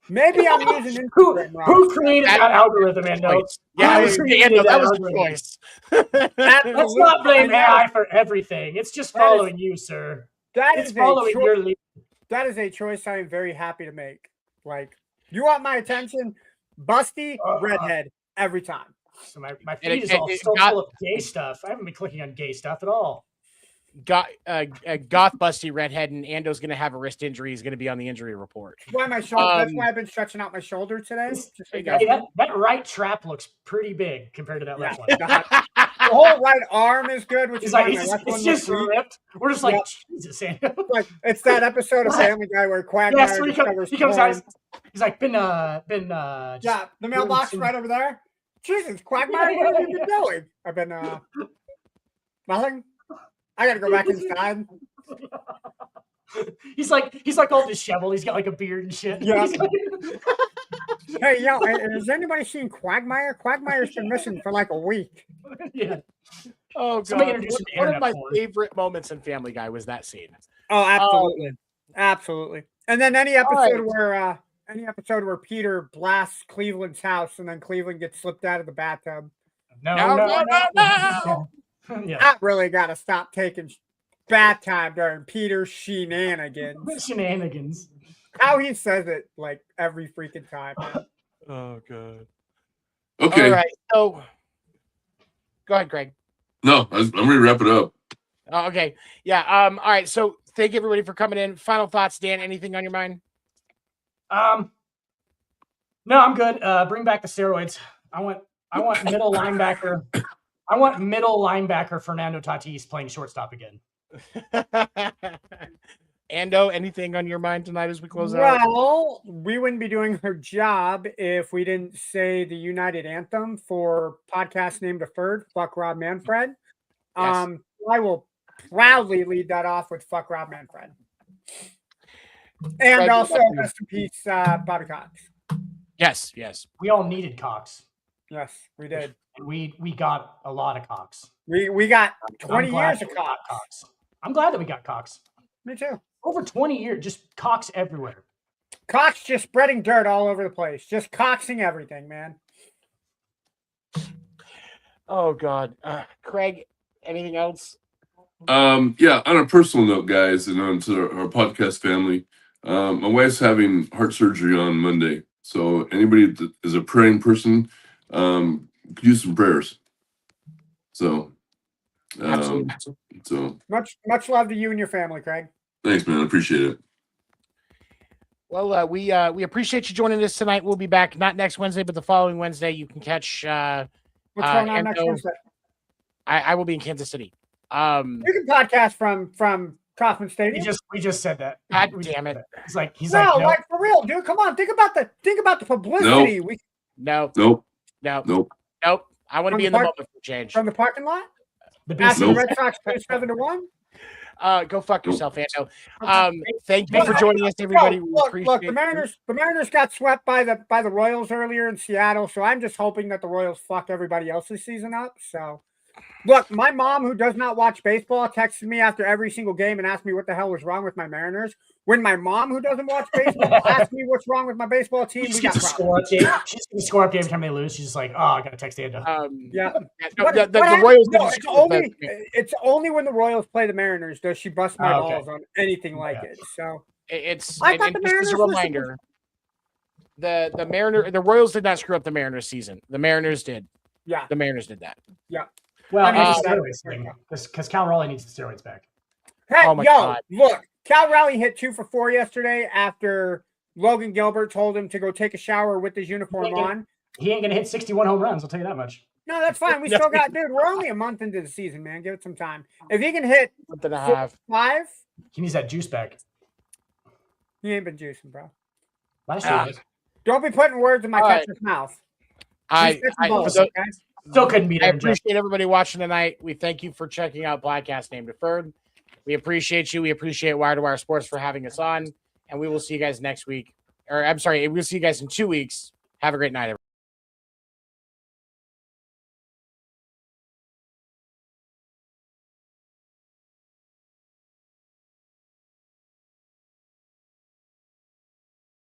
maybe I'm using Instagram wrong. Who created that algorithm, Ando? Yeah, that was the choice. Let's not blame AI for everything. It's just following you, sir. It's following your lead. That is a choice I am very happy to make. Like, you want my attention? Busty redhead every time. So my feed is all still full of gay stuff. I haven't been clicking on gay stuff at all. Goth busty redhead, and Ando's going to have a wrist injury. He's going to be on the injury report. That's why my shoulder. That's why I've been stretching out my shoulder today. That right trap looks pretty big compared to that left one. whole right arm is good, which He's is like, why my left it's one just looks weak. ripped. We're just like, Yep. Jesus, Andrew. Like it's that episode of Family Guy where Quagmire Yeah, so he discovers comes out. porn. He's like, just Yeah, the mailbox some- right over there. Jesus, Quagmire, what have you been doing? I've been nothing. I gotta go back inside. He's like all disheveled. He's got like a beard and shit. Yeah. He's like- Hey, yo, has anybody seen Quagmire? Quagmire's been missing for like a week. yeah. Oh Somebody god! introduced him to One of internet my porn. favorite moments in Family Guy was that scene. Oh, absolutely, absolutely. And then any episode right. where Peter blasts Cleveland's house and then Cleveland gets slipped out of the bathtub. No. Yeah. I really got to stop taking bath time during Peter's shenanigans. Shenanigans. How he says it like every freaking time. Man. Oh god! Okay. All right, so go ahead, Greg. No, I'm ready to wrap it up. Oh, okay, yeah. All right, so thank you everybody for coming in. Final thoughts, Dan. Anything on your mind? No, I'm good. Bring back the steroids. I want middle linebacker. I want middle linebacker Fernando Tatis playing shortstop again. Ando, anything on your mind tonight as we close out? Well, we wouldn't be doing our job if we didn't say the United Anthem for podcast name Deferred. Fuck Rob Manfred. Yes. I will proudly lead that off with Fuck Rob Manfred. And Greg, also, what about you? rest in peace, Bobby Cox. Yes, yes. We all needed Cox, Yes, we did. and we got a lot of Cox. We got I'm 20 glad years that of we got Cox. I'm glad that we got Cox. Me too. Over 20 years, just Cox everywhere. Cox just spreading dirt all over the place. Just coxing everything, man. Oh god, Craig. Anything else? Yeah, on a personal note, guys, and on to our podcast family, my wife's having heart surgery on Monday. So anybody that is a praying person, could use some prayers. So, Absolutely. so Much love to you and your family, Craig. thanks, man. I appreciate it. Well, we appreciate you joining us tonight. We'll be back not next Wednesday, but the following Wednesday. You can catch. What's going on next Ando. Wednesday? I will be in Kansas City. You can podcast from Kauffman Stadium. We just said that. God We just damn said it. that. He's no, like, no. like for real, dude. Come on, think about the publicity. We No, Nope. no, Nope. nope. I want to From be the in the park- moment for change. from the parking lot The after the Nope. Red Sox lose 7-1. Go fuck Nope. yourself, Ando. Thank you for joining us, everybody. We Look, appreciate the Mariners got swept by the Royals earlier in Seattle, so I'm just hoping that the Royals fuck everybody else's season up. So, look, my mom, who does not watch baseball, texted me after every single game and asked me what the hell was wrong with my Mariners. When my mom, who doesn't watch baseball, asked me what's wrong with my baseball team, She we just got gets to problems. score up. She's going to score up every time they lose. She's just like, oh, I got to text Ando. Yeah. No, What- the what happened- Royals no, didn't it's screw up only that- it's only when the Royals play the Mariners does she bust my Oh, okay. balls on anything like Yeah. it. So It's I and, thought and the just as a Mariners were reminder, the Royals did not screw up the Mariners season. The Mariners did. yeah, The Mariners did that. Well, I mean, it's the that- steroids thing because Cal Raleigh needs the steroids back. Hey, Oh my yo, God. look, Cal Raleigh hit 2 for 4 yesterday after Logan Gilbert told him to go take a shower with his uniform Yeah, yeah. on. He ain't going to hit 61 home runs. I'll tell you that much. No, that's fine. We still got, dude. We're only a month into the season, man. Give it some time. If he can hit Month and a half. 5, He needs that juice back. he ain't been juicing, bro. Last year, Ah. he was. Don't be putting words in my All right. catcher's mouth. I He's catching balls, for the- okay? Still couldn't beat I Aaron Judge. appreciate everybody watching tonight. We thank you for checking out podcast name Deferred. We appreciate you. We appreciate Wire to Wire Sports for having us on, and we will see you guys next week. Or I'm sorry, we'll see you guys in 2 weeks. Have a great night, everybody.